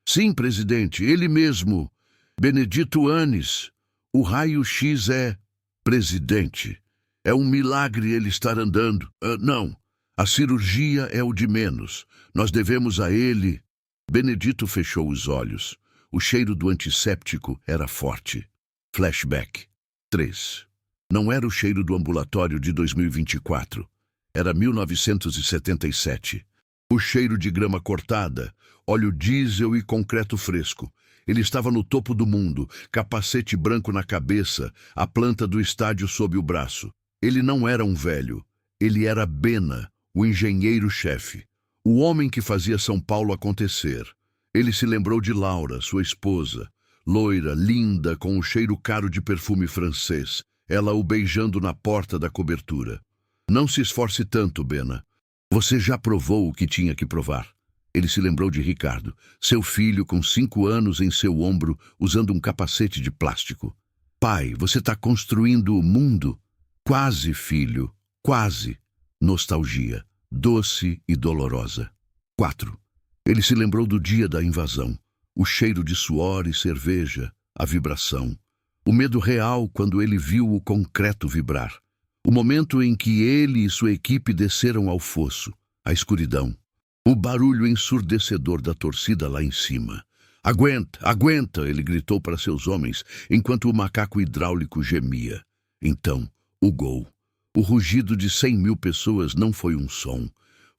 Sim, presidente, ele mesmo. Benedito Anis. O raio-x é... Presidente, é um milagre ele estar andando. Não, a cirurgia é o de menos. Nós devemos a ele... Benedito fechou os olhos. O cheiro do antisséptico era forte. Flashback 3. Não era o cheiro do ambulatório de 2024. Era 1977. O cheiro de grama cortada, óleo diesel e concreto fresco. Ele estava no topo do mundo, capacete branco na cabeça, a planta do estádio sob o braço. Ele não era um velho. Ele era Bena, o engenheiro-chefe. O homem que fazia São Paulo acontecer. Ele se lembrou de Laura, sua esposa. Loira, linda, com um cheiro caro de perfume francês. Ela o beijando na porta da cobertura. Não se esforce tanto, Bena. Você já provou o que tinha que provar. Ele se lembrou de Ricardo, seu filho com 5 anos em seu ombro, usando um capacete de plástico. Pai, você está construindo o mundo? Quase, filho, quase. Nostalgia, doce e dolorosa. 4. Ele se lembrou do dia da invasão. O cheiro de suor e cerveja, a vibração. O medo real quando ele viu o concreto vibrar. O momento em que ele e sua equipe desceram ao fosso. A escuridão. O barulho ensurdecedor da torcida lá em cima. Aguenta, aguenta, ele gritou para seus homens, enquanto o macaco hidráulico gemia. Então, o gol. O rugido de 100.000 pessoas não foi um som.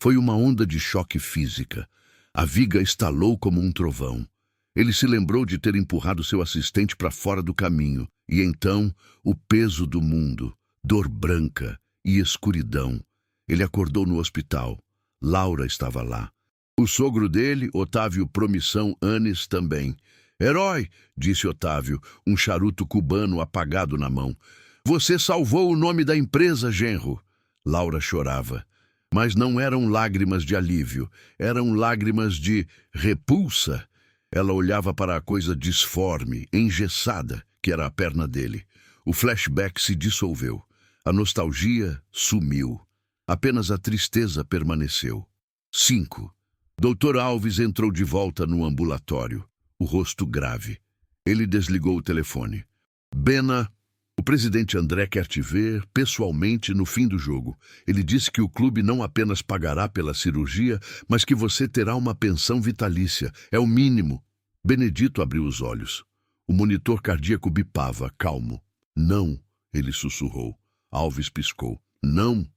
Foi uma onda de choque física. A viga estalou como um trovão. Ele se lembrou de ter empurrado seu assistente para fora do caminho. E então, o peso do mundo, dor branca e escuridão. Ele acordou no hospital. Laura estava lá. O sogro dele, Otávio Promissão Anis, também. Herói, disse Otávio, um charuto cubano apagado na mão. Você salvou o nome da empresa, genro. Laura chorava. Mas não eram lágrimas de alívio, eram lágrimas de repulsa. Ela olhava para a coisa disforme, engessada, que era a perna dele. O flashback se dissolveu. A nostalgia sumiu. Apenas a tristeza permaneceu. 5. Dr. Alves entrou de volta no ambulatório, o rosto grave. Ele desligou o telefone. Bena, o presidente André quer te ver pessoalmente no fim do jogo. Ele disse que o clube não apenas pagará pela cirurgia, mas que você terá uma pensão vitalícia. É o mínimo. Benedito abriu os olhos. O monitor cardíaco bipava, calmo. Não, ele sussurrou. Alves piscou. Não.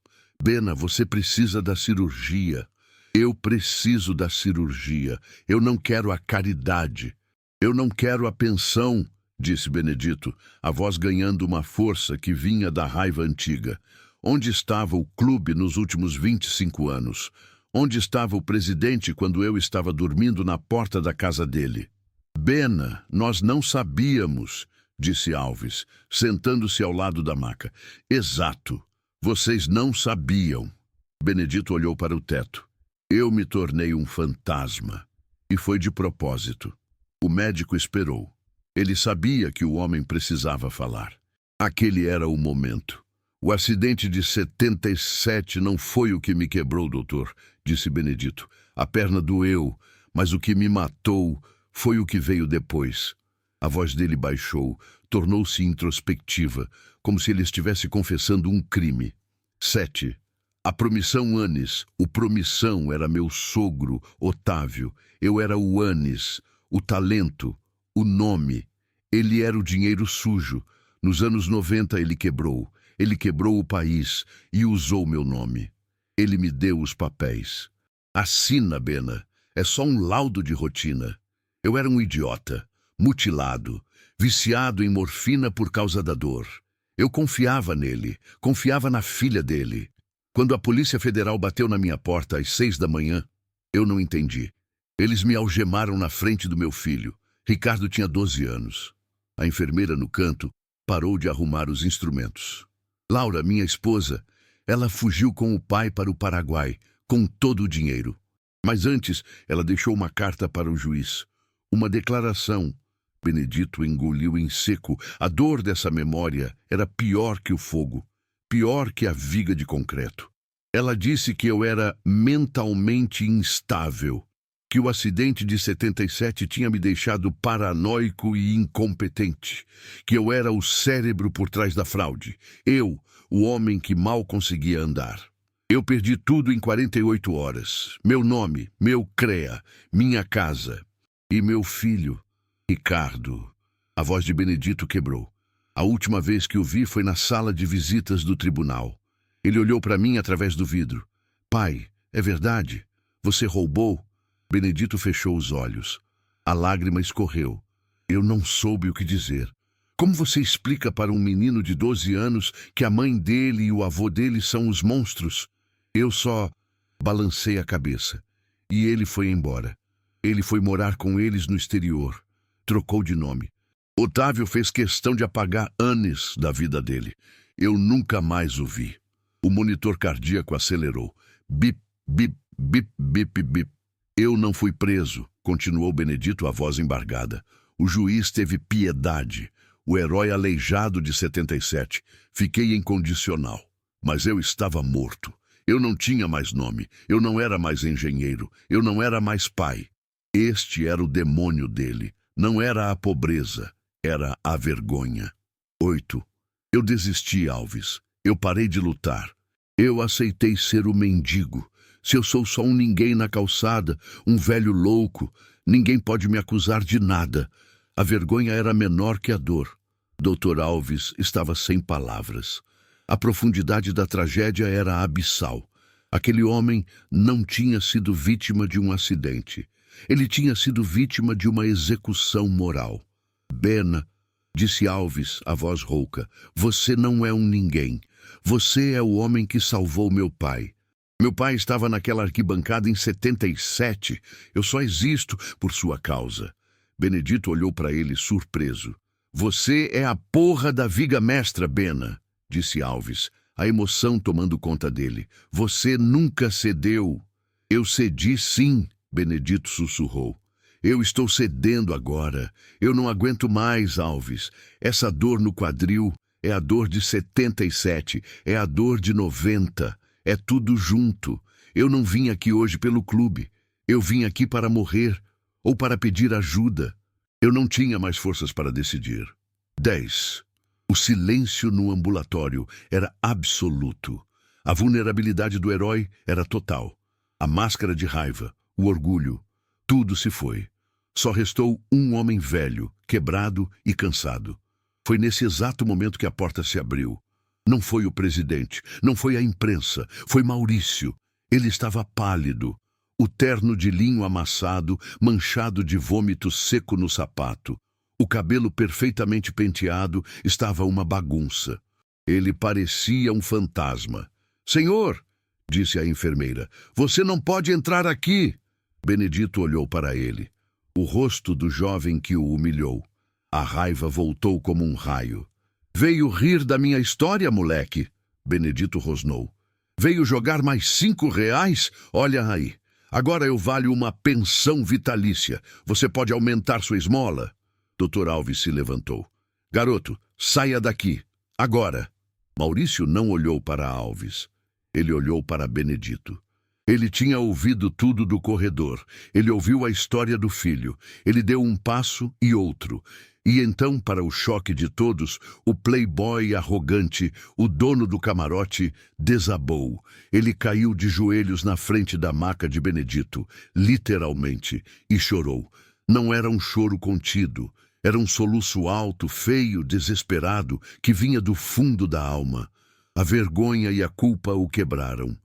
Bena, você precisa da cirurgia. Eu preciso da cirurgia. Eu não quero a caridade. Eu não quero a pensão, disse Benedito, a voz ganhando uma força que vinha da raiva antiga. Onde estava o clube nos últimos 25 anos? Onde estava o presidente quando eu estava dormindo na porta da casa dele? Bena, nós não sabíamos, disse Alves, sentando-se ao lado da maca. Exato. Vocês não sabiam. Benedito olhou para o teto. Eu me tornei um fantasma. E foi de propósito. O médico esperou. Ele sabia que o homem precisava falar. Aquele era o momento. O acidente de 77 não foi o que me quebrou, doutor, disse Benedito. A perna doeu, mas o que me matou foi o que veio depois. A voz dele baixou, tornou-se introspectiva, como se ele estivesse confessando um crime. 7. A Promissão Anis. O Promissão era meu sogro, Otávio. Eu era o Anis, o talento, o nome. Ele era o dinheiro sujo. Nos anos 90 ele quebrou. Ele quebrou o país e usou meu nome. Ele me deu os papéis. Assina, Bena. É só um laudo de rotina. Eu era um idiota, mutilado, viciado em morfina por causa da dor. Eu confiava nele, confiava na filha dele. Quando a Polícia Federal bateu na minha porta às 6 da manhã, eu não entendi. Eles me algemaram na frente do meu filho. Ricardo tinha 12 anos. A enfermeira no canto parou de arrumar os instrumentos. Laura, minha esposa, ela fugiu com o pai para o Paraguai, com todo o dinheiro. Mas antes, ela deixou uma carta para o juiz. Uma declaração. Benedito engoliu em seco. A dor dessa memória era pior que o fogo, pior que a viga de concreto. Ela disse que eu era mentalmente instável, que o acidente de 77 tinha me deixado paranoico e incompetente, que eu era o cérebro por trás da fraude, eu, o homem que mal conseguia andar. Eu perdi tudo em 48 horas, meu nome, meu CREA, minha casa e meu filho, Ricardo. A voz de Benedito quebrou. A última vez que o vi foi na sala de visitas do tribunal. Ele olhou para mim através do vidro. Pai, é verdade? Você roubou? Benedito fechou os olhos. A lágrima escorreu. Eu não soube o que dizer. Como você explica para um menino de 12 anos que a mãe dele e o avô dele são os monstros? Eu só balancei a cabeça. E ele foi embora. Ele foi morar com eles no exterior. Trocou de nome. Otávio fez questão de apagar anos da vida dele. Eu nunca mais o vi. O monitor cardíaco acelerou. Bip, bip, bip, bip, bip. Eu não fui preso, continuou Benedito, a voz embargada. O juiz teve piedade. O herói aleijado de 77. Fiquei incondicional. Mas eu estava morto. Eu não tinha mais nome. Eu não era mais engenheiro. Eu não era mais pai. Este era o demônio dele. Não era a pobreza. Era a vergonha. 8. Eu desisti, Alves. Eu parei de lutar. Eu aceitei ser o mendigo. Se eu sou só um ninguém na calçada, um velho louco, ninguém pode me acusar de nada. A vergonha era menor que a dor. Dr. Alves estava sem palavras. A profundidade da tragédia era abissal. Aquele homem não tinha sido vítima de um acidente. Ele tinha sido vítima de uma execução moral. Bena, disse Alves, a voz rouca, você não é um ninguém. Você é o homem que salvou meu pai. Meu pai estava naquela arquibancada em 77. Eu só existo por sua causa. Benedito olhou para ele surpreso. Você é a porra da viga mestra, Bena, disse Alves, a emoção tomando conta dele. Você nunca cedeu. Eu cedi sim, Benedito sussurrou. Eu estou cedendo agora. Eu não aguento mais, Alves. Essa dor no quadril é a dor de 77, é a dor de 90. É tudo junto. Eu não vim aqui hoje pelo clube. Eu vim aqui para morrer ou para pedir ajuda. Eu não tinha mais forças para decidir. 10. O silêncio no ambulatório era absoluto. A vulnerabilidade do herói era total. A máscara de raiva, o orgulho, tudo se foi. Só restou um homem velho, quebrado e cansado. Foi nesse exato momento que a porta se abriu. Não foi o presidente, não foi a imprensa, foi Maurício. Ele estava pálido, o terno de linho amassado, manchado de vômito seco no sapato. O cabelo perfeitamente penteado estava uma bagunça. Ele parecia um fantasma. Senhor, disse a enfermeira, você não pode entrar aqui. Benedito olhou para ele. O rosto do jovem que o humilhou. A raiva voltou como um raio. Veio rir da minha história, moleque, Benedito rosnou. Veio jogar mais R$ 5? Olha aí. Agora eu valho uma pensão vitalícia. Você pode aumentar sua esmola? Dr. Alves se levantou. Garoto, saia daqui. Agora. Maurício não olhou para Alves. Ele olhou para Benedito. Ele tinha ouvido tudo do corredor. Ele ouviu a história do filho. Ele deu um passo e outro. E então, para o choque de todos, o playboy arrogante, o dono do camarote, desabou. Ele caiu de joelhos na frente da maca de Benedito, literalmente, e chorou. Não era um choro contido. Era um soluço alto, feio, desesperado, que vinha do fundo da alma. A vergonha e a culpa o quebraram.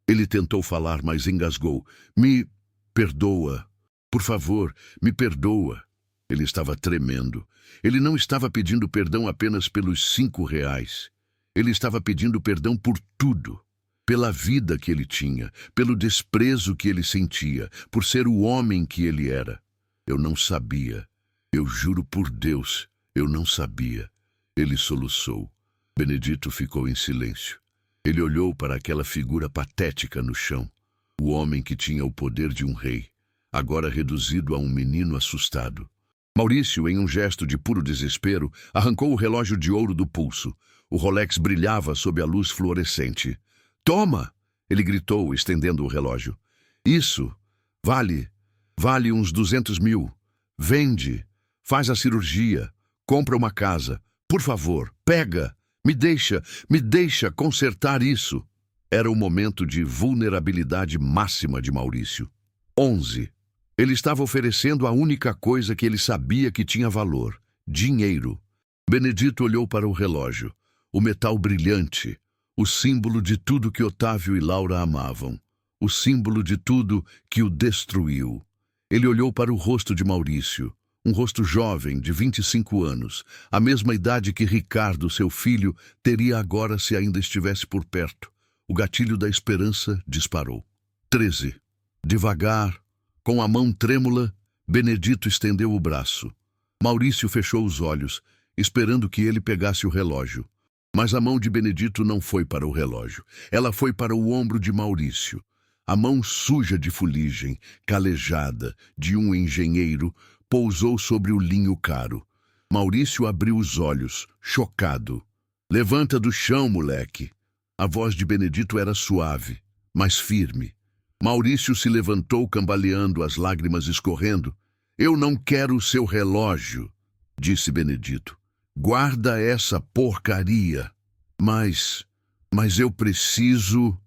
Ele Ele tentou falar, mas engasgou. Me perdoa. Por favor, me perdoa. Ele estava tremendo. Ele não estava pedindo perdão apenas pelos 5 reais. Ele estava pedindo perdão por tudo. Pela vida que ele tinha, pelo desprezo que ele sentia, por ser o homem que ele era. Eu não sabia. Eu juro por Deus, eu não sabia. Ele soluçou. Benedito ficou em silêncio. Ele olhou para aquela figura patética no chão. O homem que tinha o poder de um rei, agora reduzido a um menino assustado. Maurício, em um gesto de puro desespero, arrancou o relógio de ouro do pulso. O Rolex brilhava sob a luz fluorescente. Toma! Ele gritou, estendendo o relógio. Isso vale uns 200 mil. Vende, faz a cirurgia, compra uma casa. Por favor, pega, me deixa consertar isso. Era o momento de vulnerabilidade máxima de Maurício. 11. Ele estava oferecendo a única coisa que ele sabia que tinha valor: dinheiro. Benedito olhou para o relógio. O metal brilhante, o símbolo de tudo que Otávio e Laura amavam, o símbolo de tudo que o destruiu. Ele olhou para o rosto de Maurício, um rosto jovem, de 25 anos, a mesma idade que Ricardo, seu filho, teria agora se ainda estivesse por perto. O gatilho da esperança disparou. 13. Devagar, com a mão trêmula, Benedito estendeu o braço. Maurício fechou os olhos, esperando que ele pegasse o relógio. Mas a mão de Benedito não foi para o relógio. Ela foi para o ombro de Maurício. A mão suja de fuligem, calejada, de um engenheiro, pousou sobre o linho caro. Maurício abriu os olhos, chocado. Levanta do chão, moleque. A voz de Benedito era suave, mas firme. Maurício se levantou cambaleando, as lágrimas escorrendo. Eu não quero o seu relógio, disse Benedito. Guarda essa porcaria. Mas eu preciso,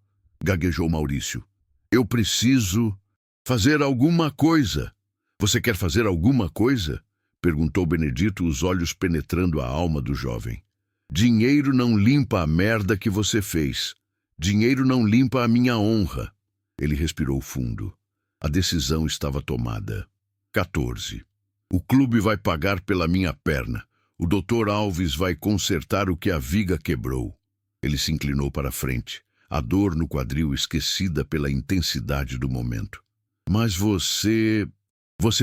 gaguejou Maurício. Eu preciso fazer alguma coisa. Você quer fazer alguma coisa? Perguntou Benedito, os olhos penetrando a alma do jovem. Dinheiro não limpa a merda que você fez. Dinheiro não limpa a minha honra. Ele respirou fundo. A decisão estava tomada. 14. O clube vai pagar pela minha perna. O Dr. Alves vai consertar o que a viga quebrou. Ele se inclinou para a frente, a dor no quadril esquecida pela intensidade do momento. Mas você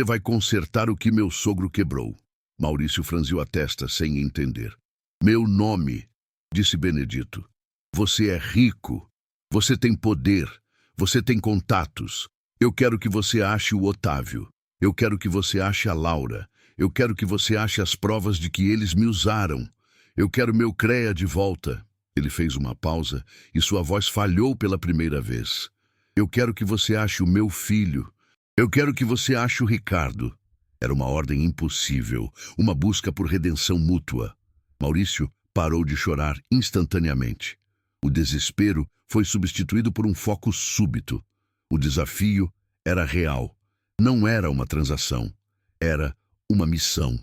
vai consertar o que meu sogro quebrou. Maurício franziu a testa sem entender. Meu nome, disse Benedito. Você é rico. Você tem poder. Você tem contatos. Eu quero que você ache o Otávio. Eu quero que você ache a Laura. Eu quero que você ache as provas de que eles me usaram. Eu quero meu CREA de volta. Ele fez uma pausa e sua voz falhou pela primeira vez. Eu quero que você ache o meu filho. Eu quero que você ache o Ricardo. Era uma ordem impossível, uma busca por redenção mútua. Maurício parou de chorar instantaneamente. O desespero foi substituído por um foco súbito. O desafio era real. Não era uma transação. Era uma missão.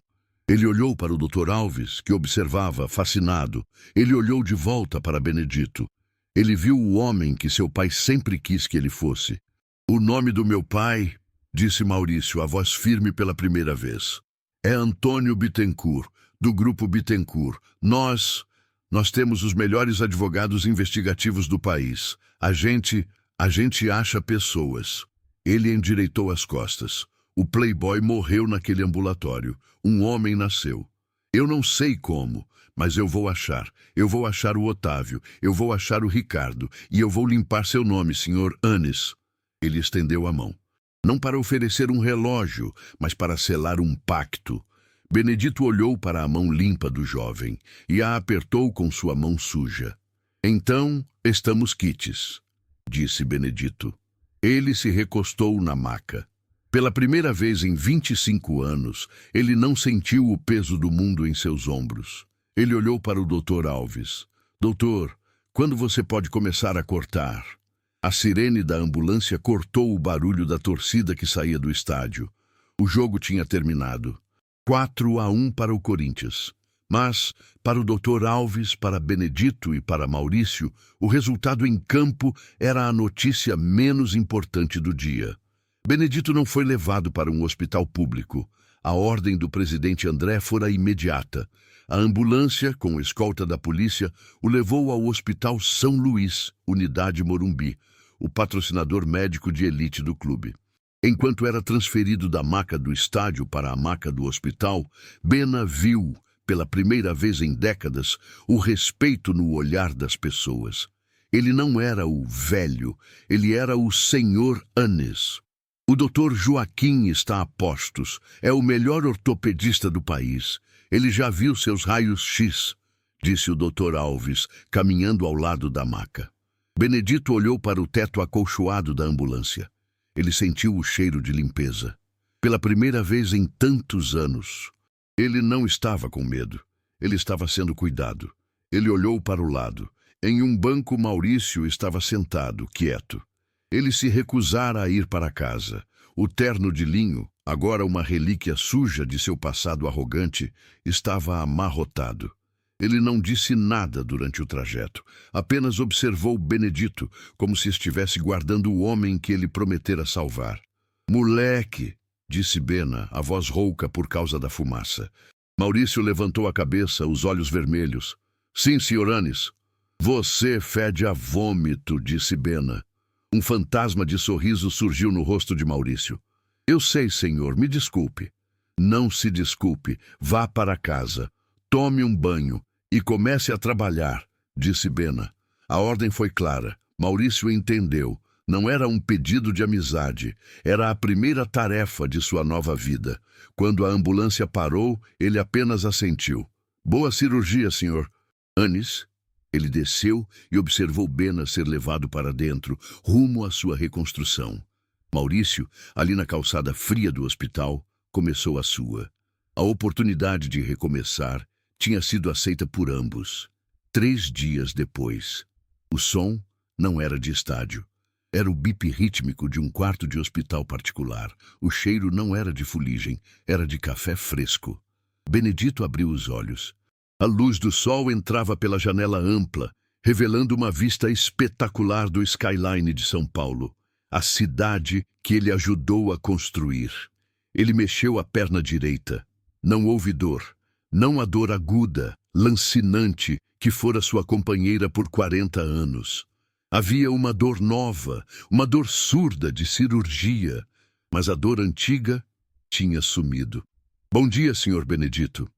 Ele olhou para o Dr. Alves, que observava, fascinado. Ele olhou de volta para Benedito. Ele viu o homem que seu pai sempre quis que ele fosse. O nome do meu pai, disse Maurício, a voz firme pela primeira vez, é Antônio Bittencourt, do Grupo Bittencourt. Nós temos os melhores advogados investigativos do país. A gente acha pessoas. Ele endireitou as costas. O playboy morreu naquele ambulatório. Um homem nasceu. Eu não sei como, mas eu vou achar. Eu vou achar o Otávio. Eu vou achar o Ricardo. E eu vou limpar seu nome, Sr. Anes. Ele estendeu a mão. Não para oferecer um relógio, mas para selar um pacto. Benedito olhou para a mão limpa do jovem e a apertou com sua mão suja. Então, estamos quites, disse Benedito. Ele se recostou na maca. Pela primeira vez em 25 anos, ele não sentiu o peso do mundo em seus ombros. Ele olhou para o Dr. Alves. Doutor, quando você pode começar a cortar? A sirene da ambulância cortou o barulho da torcida que saía do estádio. O jogo tinha terminado. 4-1 para o Corinthians. Mas, para o Dr. Alves, para Benedito e para Maurício, o resultado em campo era a notícia menos importante do dia. Benedito não foi levado para um hospital público. A ordem do presidente André fora imediata. A ambulância, com escolta da polícia, o levou ao Hospital São Luís, Unidade Morumbi, o patrocinador médico de elite do clube. Enquanto era transferido da maca do estádio para a maca do hospital, Bena viu, pela primeira vez em décadas, o respeito no olhar das pessoas. Ele não era o velho, ele era o Senhor Anes. O Dr. Joaquim está a postos, é o melhor ortopedista do país. Ele já viu seus raios-x, disse o Dr. Alves, caminhando ao lado da maca. Benedito olhou para o teto acolchoado da ambulância. Ele sentiu o cheiro de limpeza. Pela primeira vez em tantos anos. Ele não estava com medo. Ele estava sendo cuidado. Ele olhou para o lado. Em um banco, Maurício estava sentado, quieto. Ele se recusara a ir para casa. O terno de linho, agora uma relíquia suja de seu passado arrogante, estava amarrotado. Ele não disse nada durante o trajeto. Apenas observou Benedito, como se estivesse guardando o homem que ele prometera salvar. "Moleque!", disse Bena, a voz rouca por causa da fumaça. Maurício levantou a cabeça, os olhos vermelhos. "Sim, Sr. Anes." "Você fede a vômito", disse Bena. Um fantasma de sorriso surgiu no rosto de Maurício. "Eu sei, senhor, me desculpe." "Não se desculpe. Vá para casa. Tome um banho e comece a trabalhar", disse Bena. A ordem foi clara. Maurício entendeu. Não era um pedido de amizade. Era a primeira tarefa de sua nova vida. Quando a ambulância parou, ele apenas assentiu. "Boa cirurgia, senhor." "Anis?" Ele desceu e observou Bena ser levado para dentro, rumo à sua reconstrução. Maurício, ali na calçada fria do hospital, começou a sua. A oportunidade de recomeçar tinha sido aceita por ambos. 3 dias depois. O som não era de estádio. Era o bip rítmico de um quarto de hospital particular. O cheiro não era de fuligem, era de café fresco. Benedito abriu os olhos. A luz do sol entrava pela janela ampla, revelando uma vista espetacular do skyline de São Paulo, a cidade que ele ajudou a construir. Ele mexeu a perna direita. Não houve dor. Não a dor aguda, lancinante, que fora sua companheira por 40 anos. Havia uma dor nova, uma dor surda de cirurgia, mas a dor antiga tinha sumido. "Bom dia, Sr. Benedito."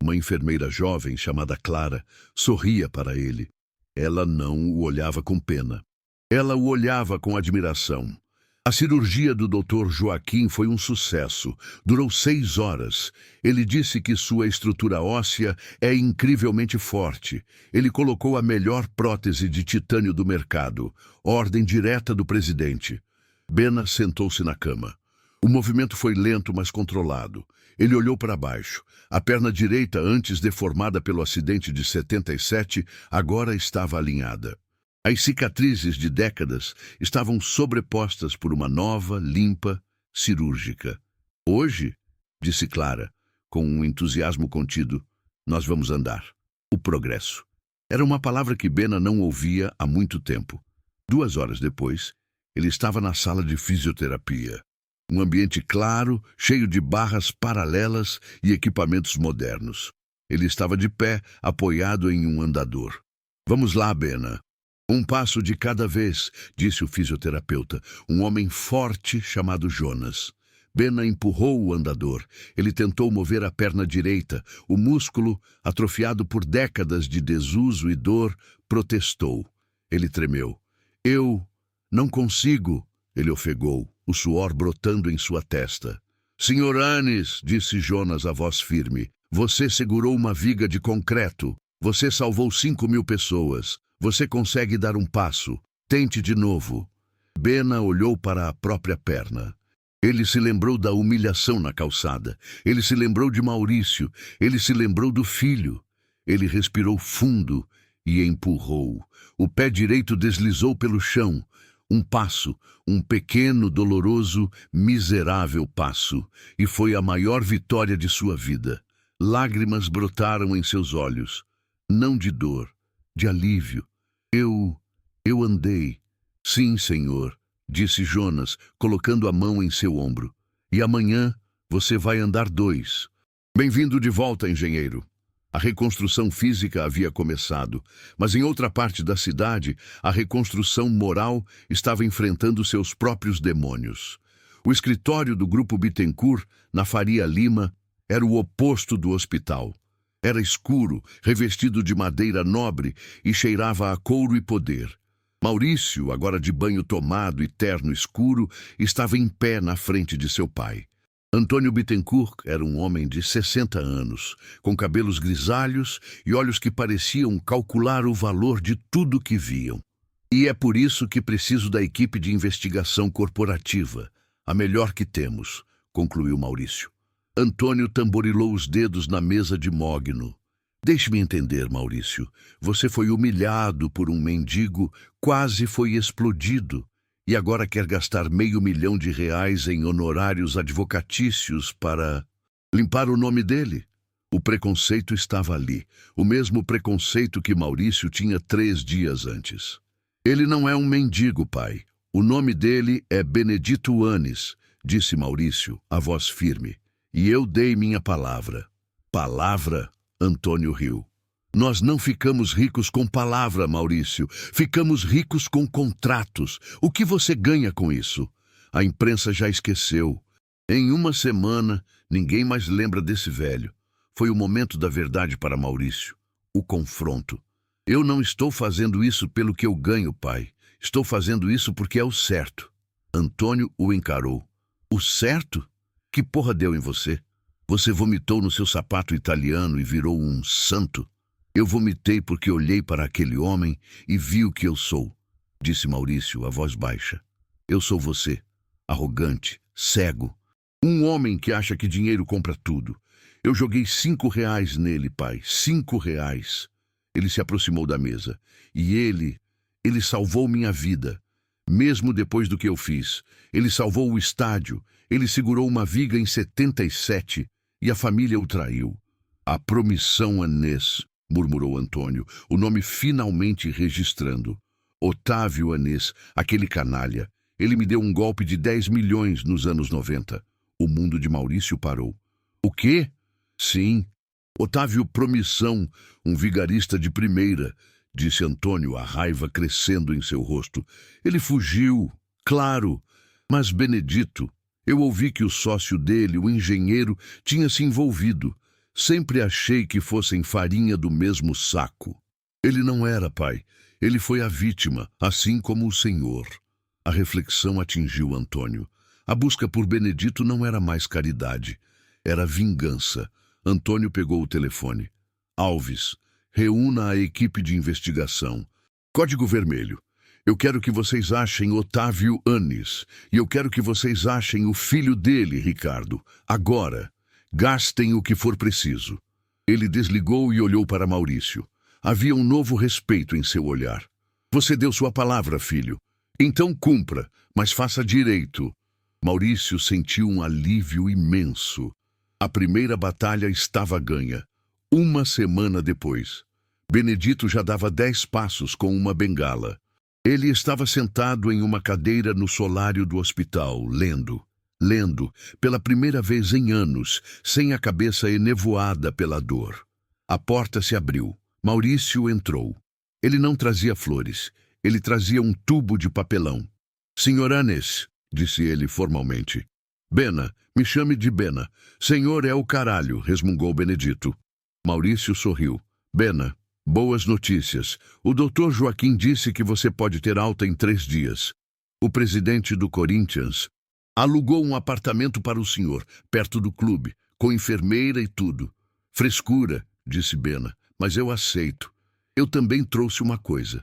Uma enfermeira jovem chamada Clara sorria para ele. Ela não o olhava com pena. Ela o olhava com admiração. A cirurgia do Dr. Joaquim foi um sucesso. Durou 6 horas. Ele disse que sua estrutura óssea é incrivelmente forte. Ele colocou a melhor prótese de titânio do mercado. Ordem direta do presidente. Bena sentou-se na cama. O movimento foi lento, mas controlado. Ele olhou para baixo. A perna direita, antes deformada pelo acidente de 77, agora estava alinhada. As cicatrizes de décadas estavam sobrepostas por uma nova, limpa, cirúrgica. "Hoje", disse Clara, com um entusiasmo contido, "nós vamos andar." O progresso. Era uma palavra que Bena não ouvia há muito tempo. 2 horas depois, ele estava na sala de fisioterapia. Um ambiente claro, cheio de barras paralelas e equipamentos modernos. Ele estava de pé, apoiado em um andador. "Vamos lá, Bena." "Um passo de cada vez", disse o fisioterapeuta, um homem forte chamado Jonas. Bena empurrou o andador. Ele tentou mover a perna direita. O músculo, atrofiado por décadas de desuso e dor, protestou. Ele tremeu. "Eu não consigo", ele ofegou, o suor brotando em sua testa. "Sr. Anes", disse Jonas, a voz firme, "você segurou uma viga de concreto. Você salvou 5.000 pessoas. Você consegue dar um passo. Tente de novo." Bena olhou para a própria perna. Ele se lembrou da humilhação na calçada. Ele se lembrou de Maurício. Ele se lembrou do filho. Ele respirou fundo e empurrou. O pé direito deslizou pelo chão. Um passo, um pequeno, doloroso, miserável passo. E foi a maior vitória de sua vida. Lágrimas brotaram em seus olhos, não de dor, de alívio. Eu andei. Sim, senhor, disse Jonas, colocando a mão em seu ombro. E amanhã você vai andar 2. Bem-vindo de volta, engenheiro. A reconstrução física havia começado, mas em outra parte da cidade, a reconstrução moral estava enfrentando seus próprios demônios. O escritório do Grupo Bittencourt, na Faria Lima, era o oposto do hospital. Era escuro, revestido de madeira nobre e cheirava a couro e poder. Maurício, agora de banho tomado e terno escuro, estava em pé na frente de seu pai. Antônio Bittencourt era um homem de 60 anos, com cabelos grisalhos e olhos que pareciam calcular o valor de tudo que viam. E é por isso que preciso da equipe de investigação corporativa, a melhor que temos, concluiu Maurício. Antônio tamborilou os dedos na mesa de mogno. Deixe-me entender, Maurício. Você foi humilhado por um mendigo, quase foi explodido. E agora quer gastar R$500 mil em honorários advocatícios para limpar o nome dele? O preconceito estava ali, o mesmo preconceito que Maurício tinha 3 dias antes. Ele não é um mendigo, pai. O nome dele é Benedito Anis, disse Maurício, a voz firme. E eu dei minha palavra. Palavra? Antônio riu. Nós não ficamos ricos com palavra, Maurício. Ficamos ricos com contratos. O que você ganha com isso? A imprensa já esqueceu. Em uma semana, ninguém mais lembra desse velho. Foi o momento da verdade para Maurício. O confronto. Eu não estou fazendo isso pelo que eu ganho, pai. Estou fazendo isso porque é o certo. Antônio o encarou. O certo? Que porra deu em você? Você vomitou no seu sapato italiano e virou um santo? Eu vomitei porque olhei para aquele homem e vi o que eu sou, disse Maurício, a voz baixa. Eu sou você, arrogante, cego, um homem que acha que dinheiro compra tudo. Eu joguei R$5 nele, pai, R$5. Ele se aproximou da mesa. E ele salvou minha vida. Mesmo depois do que eu fiz, ele salvou o estádio, ele segurou uma viga em 77 e a família o traiu. A promissão Anês, murmurou Antônio, o nome finalmente registrando. Otávio Anês, aquele canalha. Ele me deu um golpe de 10 milhões nos anos 90. O mundo de Maurício parou. O quê? Sim, Otávio Promissão, um vigarista de primeira, disse Antônio, a raiva crescendo em seu rosto. Ele fugiu, claro, mas Benedito, eu ouvi que o sócio dele, o engenheiro, tinha se envolvido. Sempre achei que fossem farinha do mesmo saco. Ele não era, pai. Ele foi a vítima, assim como o senhor. A reflexão atingiu Antônio. A busca por Benedito não era mais caridade. Era vingança. Antônio pegou o telefone. Alves, reúna a equipe de investigação. Código vermelho. Eu quero que vocês achem Otávio Anis. E eu quero que vocês achem o filho dele, Ricardo. Agora. Gastem o que for preciso. Ele desligou e olhou para Maurício. Havia um novo respeito em seu olhar. Você deu sua palavra, filho. Então cumpra, mas faça direito. Maurício sentiu um alívio imenso. A primeira batalha estava ganha. Uma semana depois, Benedito já dava 10 passos com uma bengala. Ele estava sentado em uma cadeira no solário do hospital, lendo, pela primeira vez em anos, sem a cabeça enevoada pela dor. A porta se abriu. Maurício entrou. Ele não trazia flores. Ele trazia um tubo de papelão. Senhor Anes, disse ele formalmente. Bena, me chame de Bena. Senhor é o caralho, resmungou Benedito. Maurício sorriu. Bena, boas notícias. O doutor Joaquim disse que você pode ter alta em 3 dias. O presidente do Corinthians alugou um apartamento para o senhor, perto do clube, com enfermeira e tudo. Frescura, disse Bena, mas eu aceito. Eu também trouxe uma coisa.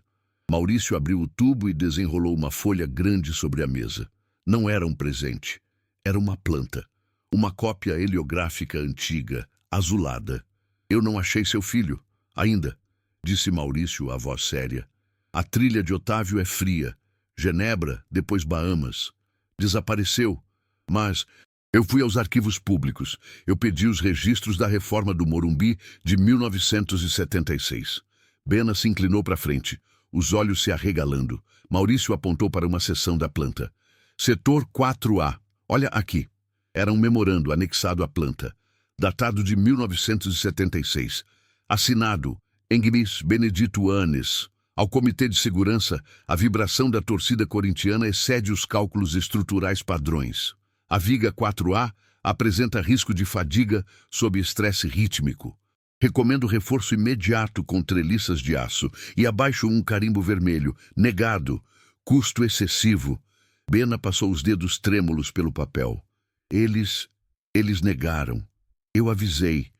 Maurício abriu o tubo e desenrolou uma folha grande sobre a mesa. Não era um presente. Era uma planta. Uma cópia heliográfica antiga, azulada. Eu não achei seu filho, ainda, disse Maurício, a voz séria. A trilha de Otávio é fria. Genebra, depois Bahamas. Desapareceu, mas Eu fui aos arquivos públicos. Eu pedi os registros da reforma do Morumbi de 1976. Bena se inclinou para frente, os olhos se arregalando. Maurício apontou para uma seção da planta. Setor 4A. Olha aqui. Era um memorando anexado à planta, datado de 1976. Assinado Engmis Benedito Anes. Ao Comitê de Segurança, a vibração da torcida corintiana excede os cálculos estruturais padrões. A viga 4A apresenta risco de fadiga sob estresse rítmico. Recomendo reforço imediato com treliças de aço e abaixo um carimbo vermelho. Negado. Custo excessivo. Bena passou os dedos trêmulos pelo papel. Eles negaram. Eu avisei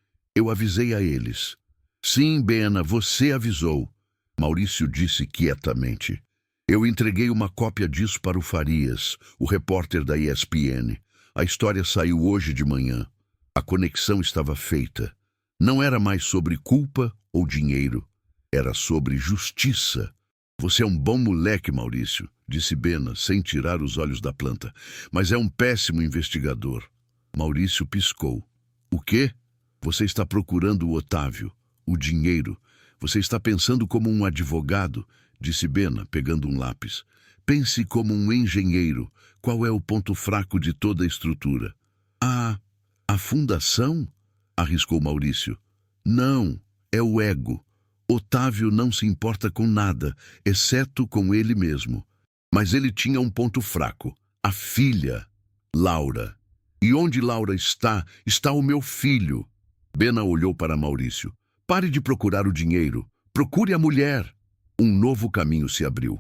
a eles. Sim, Bena, você avisou. Maurício disse quietamente. Eu entreguei uma cópia disso para o Farias, o repórter da ESPN. A história saiu hoje de manhã. A conexão estava feita. Não era mais sobre culpa ou dinheiro. Era sobre justiça. Você é um bom moleque, Maurício, disse Bena, sem tirar os olhos da planta. Mas é um péssimo investigador. Maurício piscou. O quê? Você está procurando o Otávio, o dinheiro. Você está pensando como um advogado, disse Bena, pegando um lápis. Pense como um engenheiro. Qual é o ponto fraco de toda a estrutura? A fundação? Arriscou Maurício. Não, é o ego. Otávio não se importa com nada, exceto com ele mesmo. Mas ele tinha um ponto fraco. A filha, Laura. E onde Laura está o meu filho. Bena olhou para Maurício. Pare de procurar o dinheiro. Procure a mulher. Um novo caminho se abriu.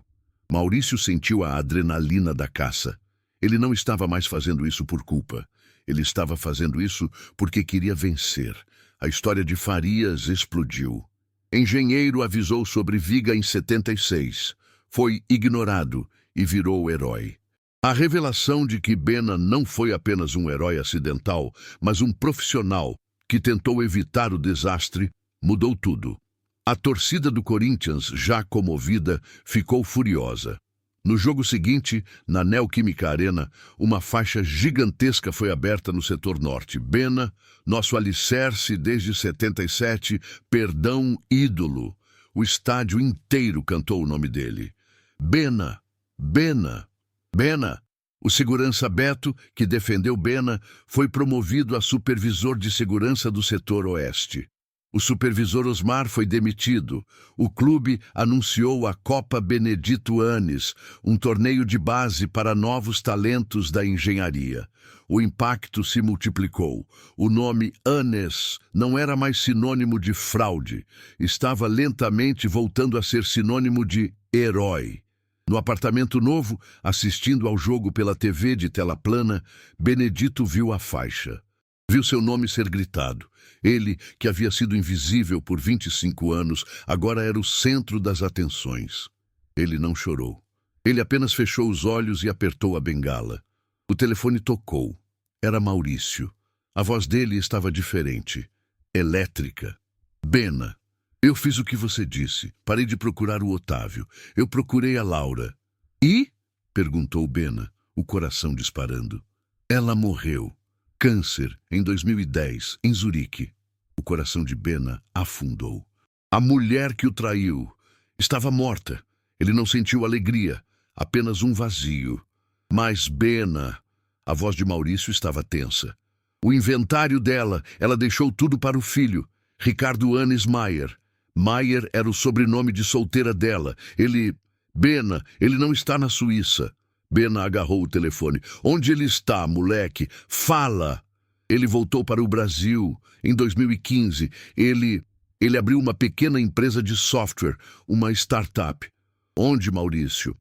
Maurício sentiu a adrenalina da caça. Ele não estava mais fazendo isso por culpa. Ele estava fazendo isso porque queria vencer. A história de Farias explodiu. Engenheiro avisou sobre viga em 76. Foi ignorado e virou herói. A revelação de que Bena não foi apenas um herói acidental, mas um profissional que tentou evitar o desastre, mudou tudo. A torcida do Corinthians, já comovida, ficou furiosa. No jogo seguinte, na Neoquímica Arena, uma faixa gigantesca foi aberta no setor norte. Bena, nosso alicerce desde 77, perdão, ídolo. O estádio inteiro cantou o nome dele. Bena, Bena, Bena. O segurança Beto, que defendeu Bena, foi promovido a supervisor de segurança do setor oeste. O supervisor Osmar foi demitido. O clube anunciou a Copa Benedito Anes, um torneio de base para novos talentos da engenharia. O impacto se multiplicou. O nome Anes não era mais sinônimo de fraude. Estava lentamente voltando a ser sinônimo de herói. No apartamento novo, assistindo ao jogo pela TV de tela plana, Benedito viu a faixa. Viu seu nome ser gritado. Ele, que havia sido invisível por 25 anos, agora era o centro das atenções. Ele não chorou. Ele apenas fechou os olhos e apertou a bengala. O telefone tocou. Era Maurício. A voz dele estava diferente. Elétrica. Bena. Eu fiz o que você disse. Parei de procurar o Otávio. Eu procurei a Laura. E? Perguntou Bena, o coração disparando. Ela morreu. Câncer, em 2010, em Zurique. O coração de Bena afundou. A mulher que o traiu estava morta. Ele não sentiu alegria, apenas um vazio. Mas Bena, a voz de Maurício estava tensa. O inventário dela, ela deixou tudo para o filho, Ricardo Anes Maier. Maier era o sobrenome de solteira dela. Bena, ele não está na Suíça. Bena agarrou o telefone. Onde ele está, moleque? Fala! Ele voltou para o Brasil. Em 2015, ele abriu uma pequena empresa de software, uma startup. Onde, Maurício?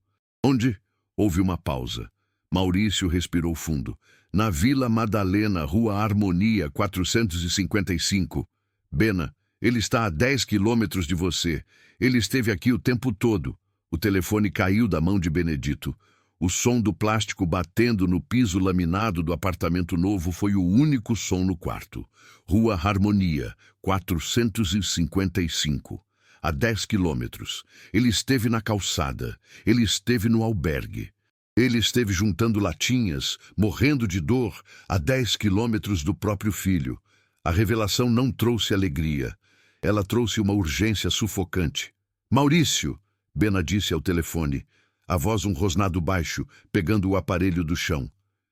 Onde? Houve uma pausa. Maurício respirou fundo. Na Vila Madalena, Rua Harmonia, 455. Bena, ele está a 10 quilômetros de você. Ele esteve aqui o tempo todo. O telefone caiu da mão de Benedito. O som do plástico batendo no piso laminado do apartamento novo foi o único som no quarto. Rua Harmonia, 455. A 10 quilômetros. Ele esteve na calçada. Ele esteve no albergue. Ele esteve juntando latinhas, morrendo de dor, a 10 quilômetros do próprio filho. A revelação não trouxe alegria. Ela trouxe uma urgência sufocante. Maurício, Bena disse ao telefone, a voz um rosnado baixo, pegando o aparelho do chão.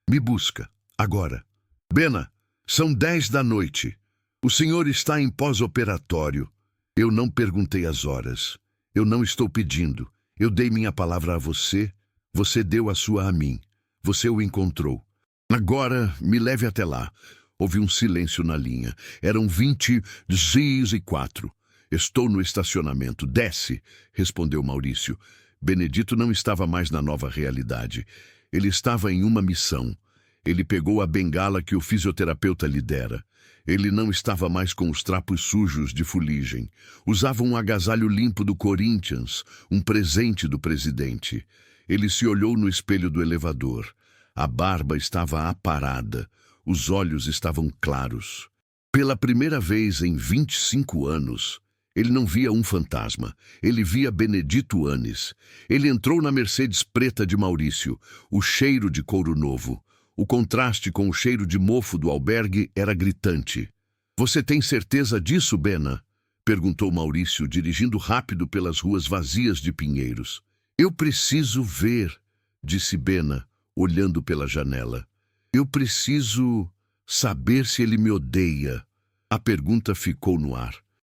Me busca, agora. Bena, são 10 da noite. O senhor está em pós-operatório. Eu não perguntei as horas. Eu não estou pedindo. Eu dei minha palavra a você. Você deu a sua a mim. Você o encontrou. Agora, me leve até lá. Houve um silêncio na linha. Eram 20:04. Estou no estacionamento. Desce, respondeu Maurício. Benedito não estava mais na nova realidade. Ele estava em uma missão. Ele pegou a bengala que o fisioterapeuta lhe dera. Ele não estava mais com os trapos sujos de fuligem. Usava um agasalho limpo do Corinthians, um presente do presidente. Ele se olhou no espelho do elevador. A barba estava aparada. Os olhos estavam claros. Pela primeira vez em 25 anos, ele não via um fantasma. Ele via Benedito Anis. Ele entrou na Mercedes preta de Maurício, o cheiro de couro novo. O contraste com o cheiro de mofo do albergue era gritante. Você tem certeza disso, Bena? Perguntou Maurício, dirigindo rápido pelas ruas vazias de Pinheiros. Eu preciso ver, disse Bena, olhando pela janela. Eu preciso saber se ele me odeia. A pergunta ficou no ar.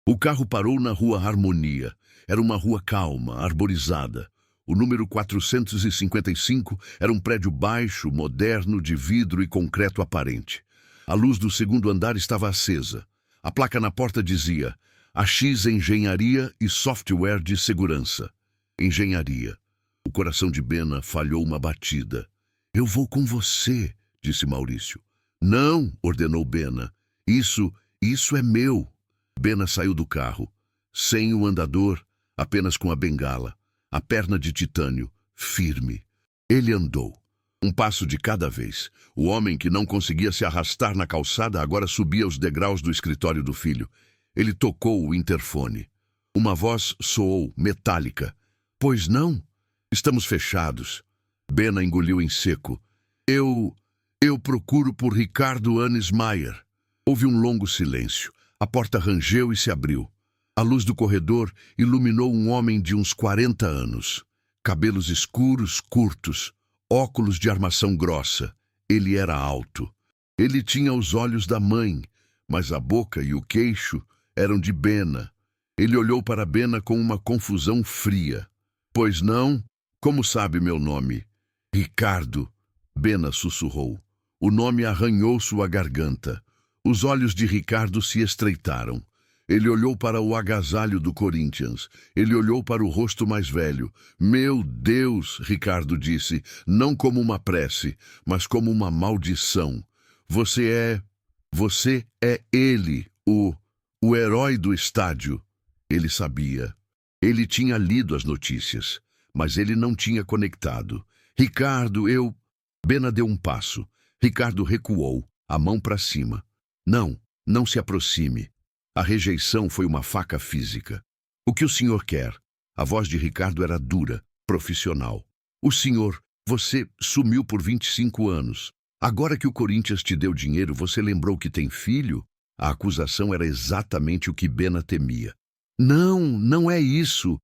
O carro parou na rua Harmonia. Era uma rua calma, arborizada. O número 455 era um prédio baixo, moderno, de vidro e concreto aparente. A luz do segundo andar estava acesa. A placa na porta dizia AX Engenharia e Software de Segurança. Engenharia. O coração de Bena falhou uma batida. Eu vou com você, disse Maurício. Não, ordenou Bena. Isso é meu. Bena saiu do carro, sem o andador, apenas com a bengala. A perna de titânio, firme. Ele andou. Um passo de cada vez. O homem que não conseguia se arrastar na calçada agora subia os degraus do escritório do filho. Ele tocou o interfone. Uma voz soou, metálica. Pois não? Estamos fechados. Bena engoliu em seco. Eu procuro por Ricardo Anis Maier. Houve um longo silêncio. A porta rangeu e se abriu. A luz do corredor iluminou um homem de uns 40 anos. Cabelos escuros, curtos, óculos de armação grossa. Ele era alto. Ele tinha os olhos da mãe, mas a boca e o queixo eram de Bena. Ele olhou para Bena com uma confusão fria. Pois não? Como sabe meu nome? Ricardo. Bena sussurrou. O nome arranhou sua garganta. Os olhos de Ricardo se estreitaram. Ele olhou para o agasalho do Corinthians. Ele olhou para o rosto mais velho. Meu Deus, Ricardo disse, não como uma prece, mas como uma maldição. Você é ele, o herói do estádio. Ele sabia. Ele tinha lido as notícias, mas ele não tinha conectado. Ricardo, Bena deu um passo. Ricardo recuou, a mão para cima. Não se aproxime. A rejeição foi uma faca física. O que o senhor quer? A voz de Ricardo era dura, profissional. O senhor, você sumiu por 25 anos. Agora que o Corinthians te deu dinheiro, você lembrou que tem filho? A acusação era exatamente o que Bena temia. Não é isso.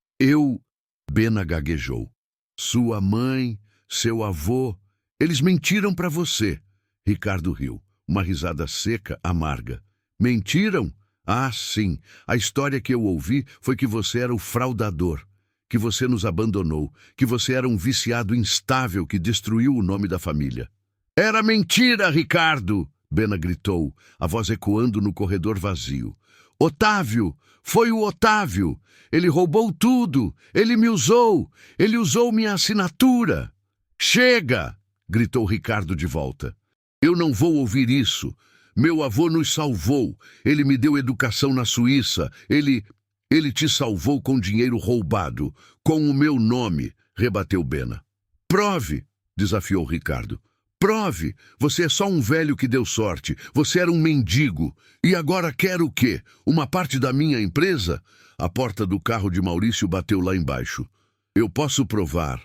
Bena gaguejou. Sua mãe, seu avô, eles mentiram para você. Ricardo riu, uma risada seca, amarga. Mentiram? Ah, sim. A história que eu ouvi foi que você era o fraudador, que você nos abandonou, que você era um viciado instável que destruiu o nome da família. Era mentira, Ricardo! Bena gritou, a voz ecoando no corredor vazio. Otávio! Foi o Otávio! Ele roubou tudo! Ele me usou! Ele usou minha assinatura! Chega! Gritou Ricardo de volta. Eu não vou ouvir isso! Meu avô nos salvou. Ele me deu educação na Suíça. Ele te salvou com dinheiro roubado. Com o meu nome, rebateu Bena. Prove, desafiou Ricardo. Prove. Você é só um velho que deu sorte. Você era um mendigo. E agora quer o quê? Uma parte da minha empresa? A porta do carro de Maurício bateu lá embaixo. Eu posso provar.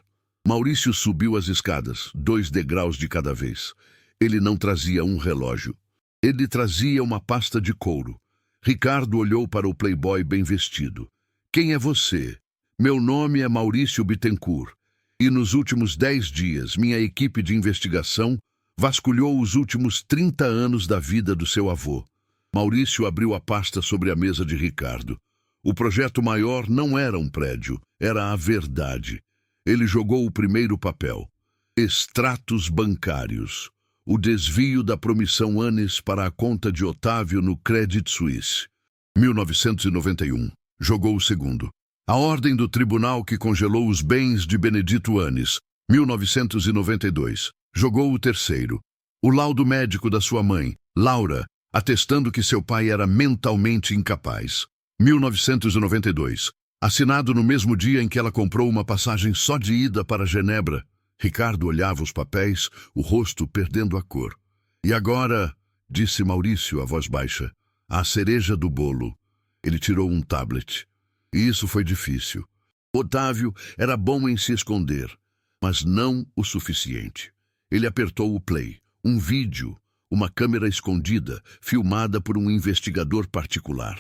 Maurício subiu as escadas, 2 degraus de cada vez. Ele não trazia um relógio. Ele trazia uma pasta de couro. Ricardo olhou para o playboy bem vestido. Quem é você? Meu nome é Maurício Bittencourt. E nos últimos 10 dias, minha equipe de investigação vasculhou os últimos 30 anos da vida do seu avô. Maurício abriu a pasta sobre a mesa de Ricardo. O projeto maior não era um prédio, era a verdade. Ele jogou o primeiro papel. Extratos bancários. O desvio da promissão Anis para a conta de Otávio no Credit Suisse. 1991. Jogou o segundo. A ordem do tribunal que congelou os bens de Benedito Anis. 1992. Jogou o terceiro. O laudo médico da sua mãe, Laura, atestando que seu pai era mentalmente incapaz. 1992. Assinado no mesmo dia em que ela comprou uma passagem só de ida para Genebra. Ricardo olhava os papéis, o rosto perdendo a cor. E agora, disse Maurício, a voz baixa, a cereja do bolo. Ele tirou um tablet. E isso foi difícil. Otávio era bom em se esconder, mas não o suficiente. Ele apertou o play. Um vídeo, uma câmera escondida, filmada por um investigador particular.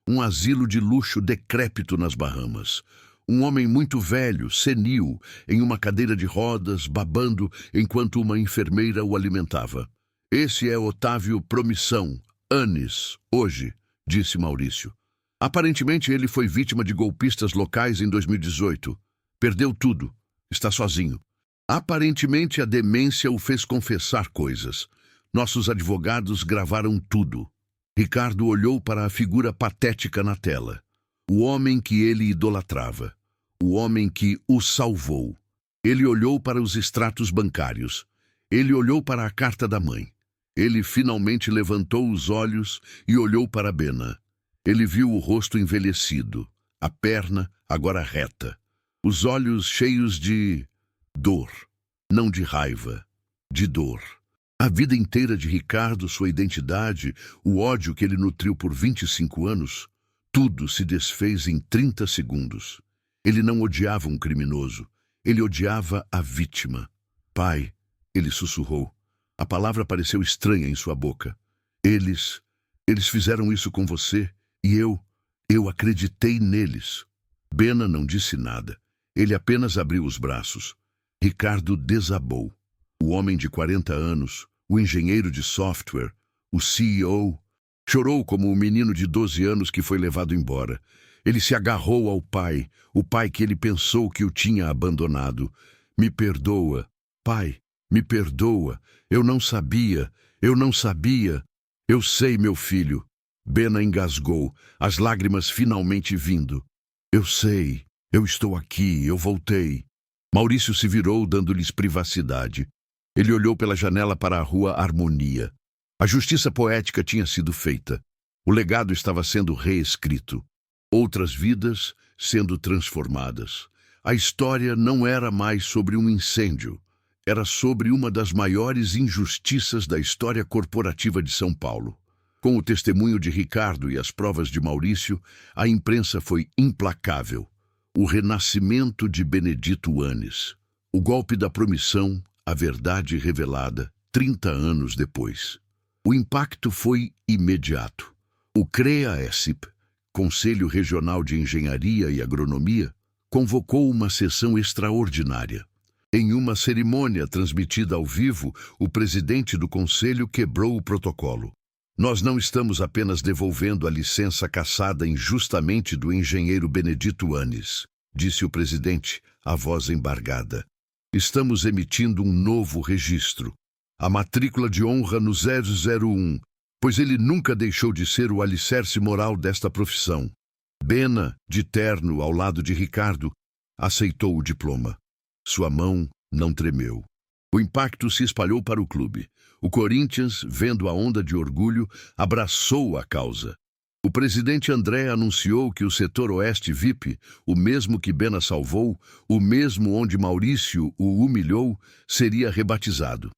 Um asilo de luxo decrépito nas Bahamas. Um homem muito velho, senil, em uma cadeira de rodas, babando enquanto uma enfermeira o alimentava. Esse é Otávio Promissão, Anis, hoje, disse Maurício. Aparentemente ele foi vítima de golpistas locais em 2018. Perdeu tudo. Está sozinho. Aparentemente a demência o fez confessar coisas. Nossos advogados gravaram tudo. Ricardo olhou para a figura patética na tela. O homem que ele idolatrava. O homem que o salvou. Ele olhou para os extratos bancários. Ele olhou para a carta da mãe. Ele finalmente levantou os olhos e olhou para Bena. Ele viu o rosto envelhecido, a perna agora reta, os olhos cheios de dor, não de raiva, de dor. A vida inteira de Ricardo, sua identidade, o ódio que ele nutriu por 25 anos, tudo se desfez em 30 segundos. Ele não odiava um criminoso, ele odiava a vítima. Pai, ele sussurrou. A palavra pareceu estranha em sua boca. Eles fizeram isso com você e eu acreditei neles. Bena não disse nada. Ele apenas abriu os braços. Ricardo desabou. O homem de 40 anos, o engenheiro de software, o CEO, chorou como um menino de 12 anos que foi levado embora. Ele se agarrou ao pai, o pai que ele pensou que o tinha abandonado. Me perdoa, pai, me perdoa. Eu não sabia. Eu sei, meu filho. Bena engasgou, as lágrimas finalmente vindo. Eu sei, eu estou aqui, eu voltei. Maurício se virou, dando-lhes privacidade. Ele olhou pela janela para a rua Harmonia. A justiça poética tinha sido feita. O legado estava sendo reescrito. Outras vidas sendo transformadas. A história não era mais sobre um incêndio. Era sobre uma das maiores injustiças da história corporativa de São Paulo. Com o testemunho de Ricardo e as provas de Maurício, a imprensa foi implacável. O renascimento de Benedito Anis. O golpe da promissão, a verdade revelada, 30 anos depois. O impacto foi imediato. O CREA-ESIP, Conselho Regional de Engenharia e Agronomia, convocou uma sessão extraordinária. Em uma cerimônia transmitida ao vivo, o presidente do conselho quebrou o protocolo. Nós não estamos apenas devolvendo a licença cassada injustamente do engenheiro Benedito Anis, disse o presidente, a voz embargada. Estamos emitindo um novo registro, a matrícula de honra no 001, pois ele nunca deixou de ser o alicerce moral desta profissão. Bena, de terno ao lado de Ricardo, aceitou o diploma. Sua mão não tremeu. O impacto se espalhou para o clube. O Corinthians, vendo a onda de orgulho, abraçou a causa. O presidente André anunciou que o setor Oeste VIP, o mesmo que Bena salvou, o mesmo onde Maurício o humilhou, seria rebatizado.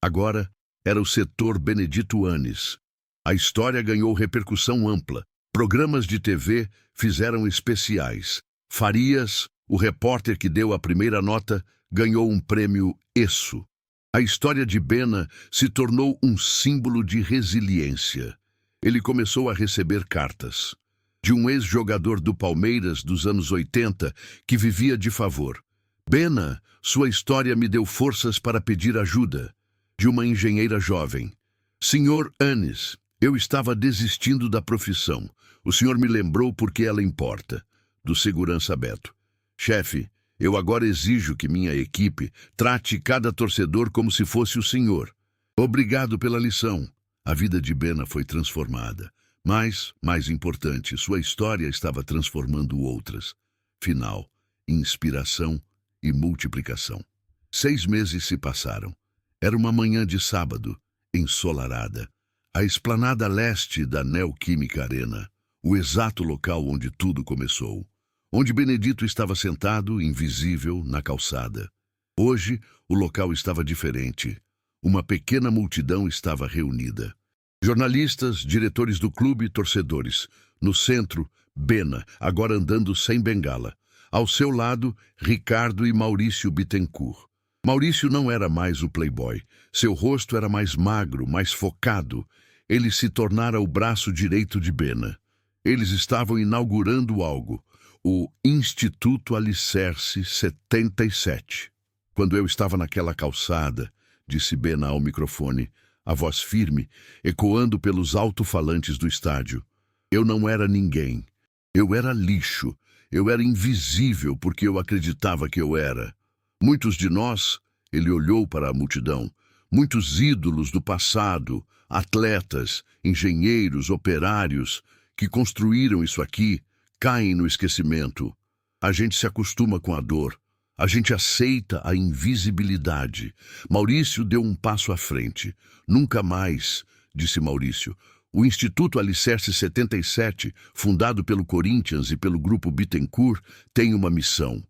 Agora era o setor Benedito Anis. A história ganhou repercussão ampla. Programas de TV fizeram especiais. Farias, o repórter que deu a primeira nota, ganhou um prêmio ESSO. A história de Bena se tornou um símbolo de resiliência. Ele começou a receber cartas de um ex-jogador do Palmeiras dos anos 80 que vivia de favor. Bena, sua história me deu forças para pedir ajuda. De uma engenheira jovem. Senhor Anis, eu estava desistindo da profissão. O senhor me lembrou porque ela importa. Do segurança Beto. Chefe, eu agora exijo que minha equipe trate cada torcedor como se fosse o senhor. Obrigado pela lição. A vida de Bena foi transformada. Mas, mais importante, sua história estava transformando outras. Final, inspiração e multiplicação. 6 meses se passaram. Era uma manhã de sábado, ensolarada. A esplanada leste da Neoquímica Arena, o exato local onde tudo começou. Onde Benedito estava sentado, invisível, na calçada. Hoje, o local estava diferente. Uma pequena multidão estava reunida. Jornalistas, diretores do clube, torcedores. No centro, Bena, agora andando sem bengala. Ao seu lado, Ricardo e Maurício Bittencourt. Maurício não era mais o playboy. Seu rosto era mais magro, mais focado. Ele se tornara o braço direito de Bena. Eles estavam inaugurando algo. O Instituto Alicerce 77. Quando eu estava naquela calçada, disse Bena ao microfone, a voz firme, ecoando pelos alto-falantes do estádio. Eu não era ninguém. Eu era lixo. Eu era invisível porque eu acreditava que eu era. Muitos de nós, ele olhou para a multidão, muitos ídolos do passado, atletas, engenheiros, operários, que construíram isso aqui, caem no esquecimento. A gente se acostuma com a dor. A gente aceita a invisibilidade. Maurício deu um passo à frente. Nunca mais, disse Maurício. O Instituto Alicerce 77, fundado pelo Corinthians e pelo Grupo Bittencourt, tem uma missão.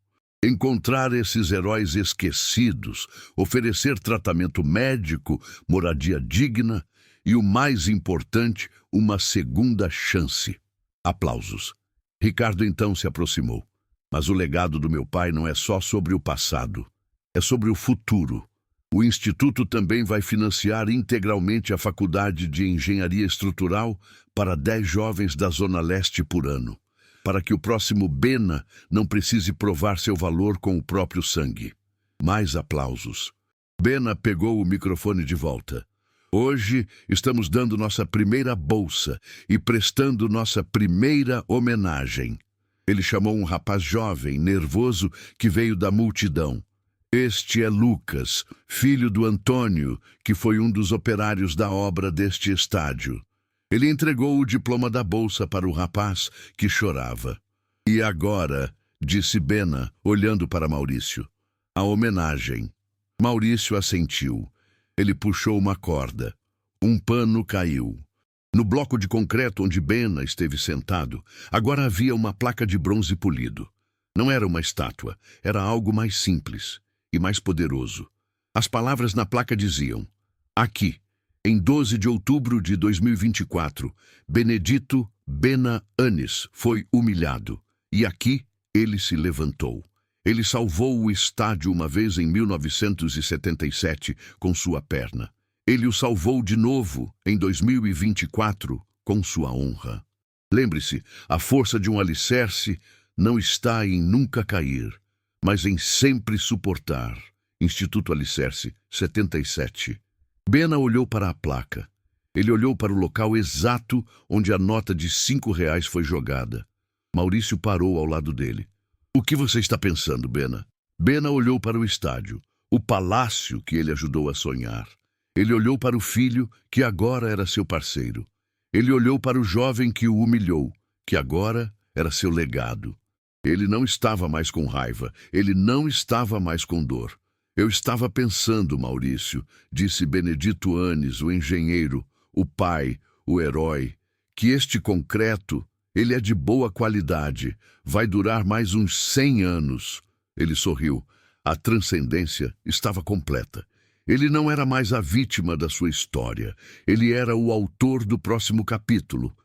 Encontrar esses heróis esquecidos, oferecer tratamento médico, moradia digna e, o mais importante, uma segunda chance. Aplausos. Ricardo então se aproximou. Mas o legado do meu pai não é só sobre o passado, é sobre o futuro. O Instituto também vai financiar integralmente a Faculdade de Engenharia Estrutural para 10 jovens da Zona Leste por ano, para que o próximo Bena não precise provar seu valor com o próprio sangue. Mais aplausos. Bena pegou o microfone de volta. Hoje estamos dando nossa primeira bolsa e prestando nossa primeira homenagem. Ele chamou um rapaz jovem, nervoso, que veio da multidão. Este é Lucas, filho do Antônio, que foi um dos operários da obra deste estádio. Ele entregou o diploma da bolsa para o rapaz, que chorava. E agora, disse Bena, olhando para Maurício, a homenagem. Maurício assentiu. Ele puxou uma corda. Um pano caiu. No bloco de concreto onde Bena esteve sentado, agora havia uma placa de bronze polido. Não era uma estátua, era algo mais simples e mais poderoso. As palavras na placa diziam: aqui, em 12 de outubro de 2024, Benedito Bena Anis foi humilhado. E aqui ele se levantou. Ele salvou o estádio uma vez em 1977 com sua perna. Ele o salvou de novo em 2024 com sua honra. Lembre-se, a força de um alicerce não está em nunca cair, mas em sempre suportar. Instituto Alicerce 77. Bena olhou para a placa. Ele olhou para o local exato onde a nota de R$ 5 foi jogada. Maurício parou ao lado dele. O que você está pensando, Bena? Bena olhou para o estádio, o palácio que ele ajudou a sonhar. Ele olhou para o filho, que agora era seu parceiro. Ele olhou para o jovem que o humilhou, que agora era seu legado. Ele não estava mais com raiva, ele não estava mais com dor. Eu estava pensando, Maurício, disse Benedito Anis, o engenheiro, o pai, o herói, que este concreto, ele é de boa qualidade, vai durar mais uns 100 anos. Ele sorriu. A transcendência estava completa. Ele não era mais a vítima da sua história. Ele era o autor do próximo capítulo.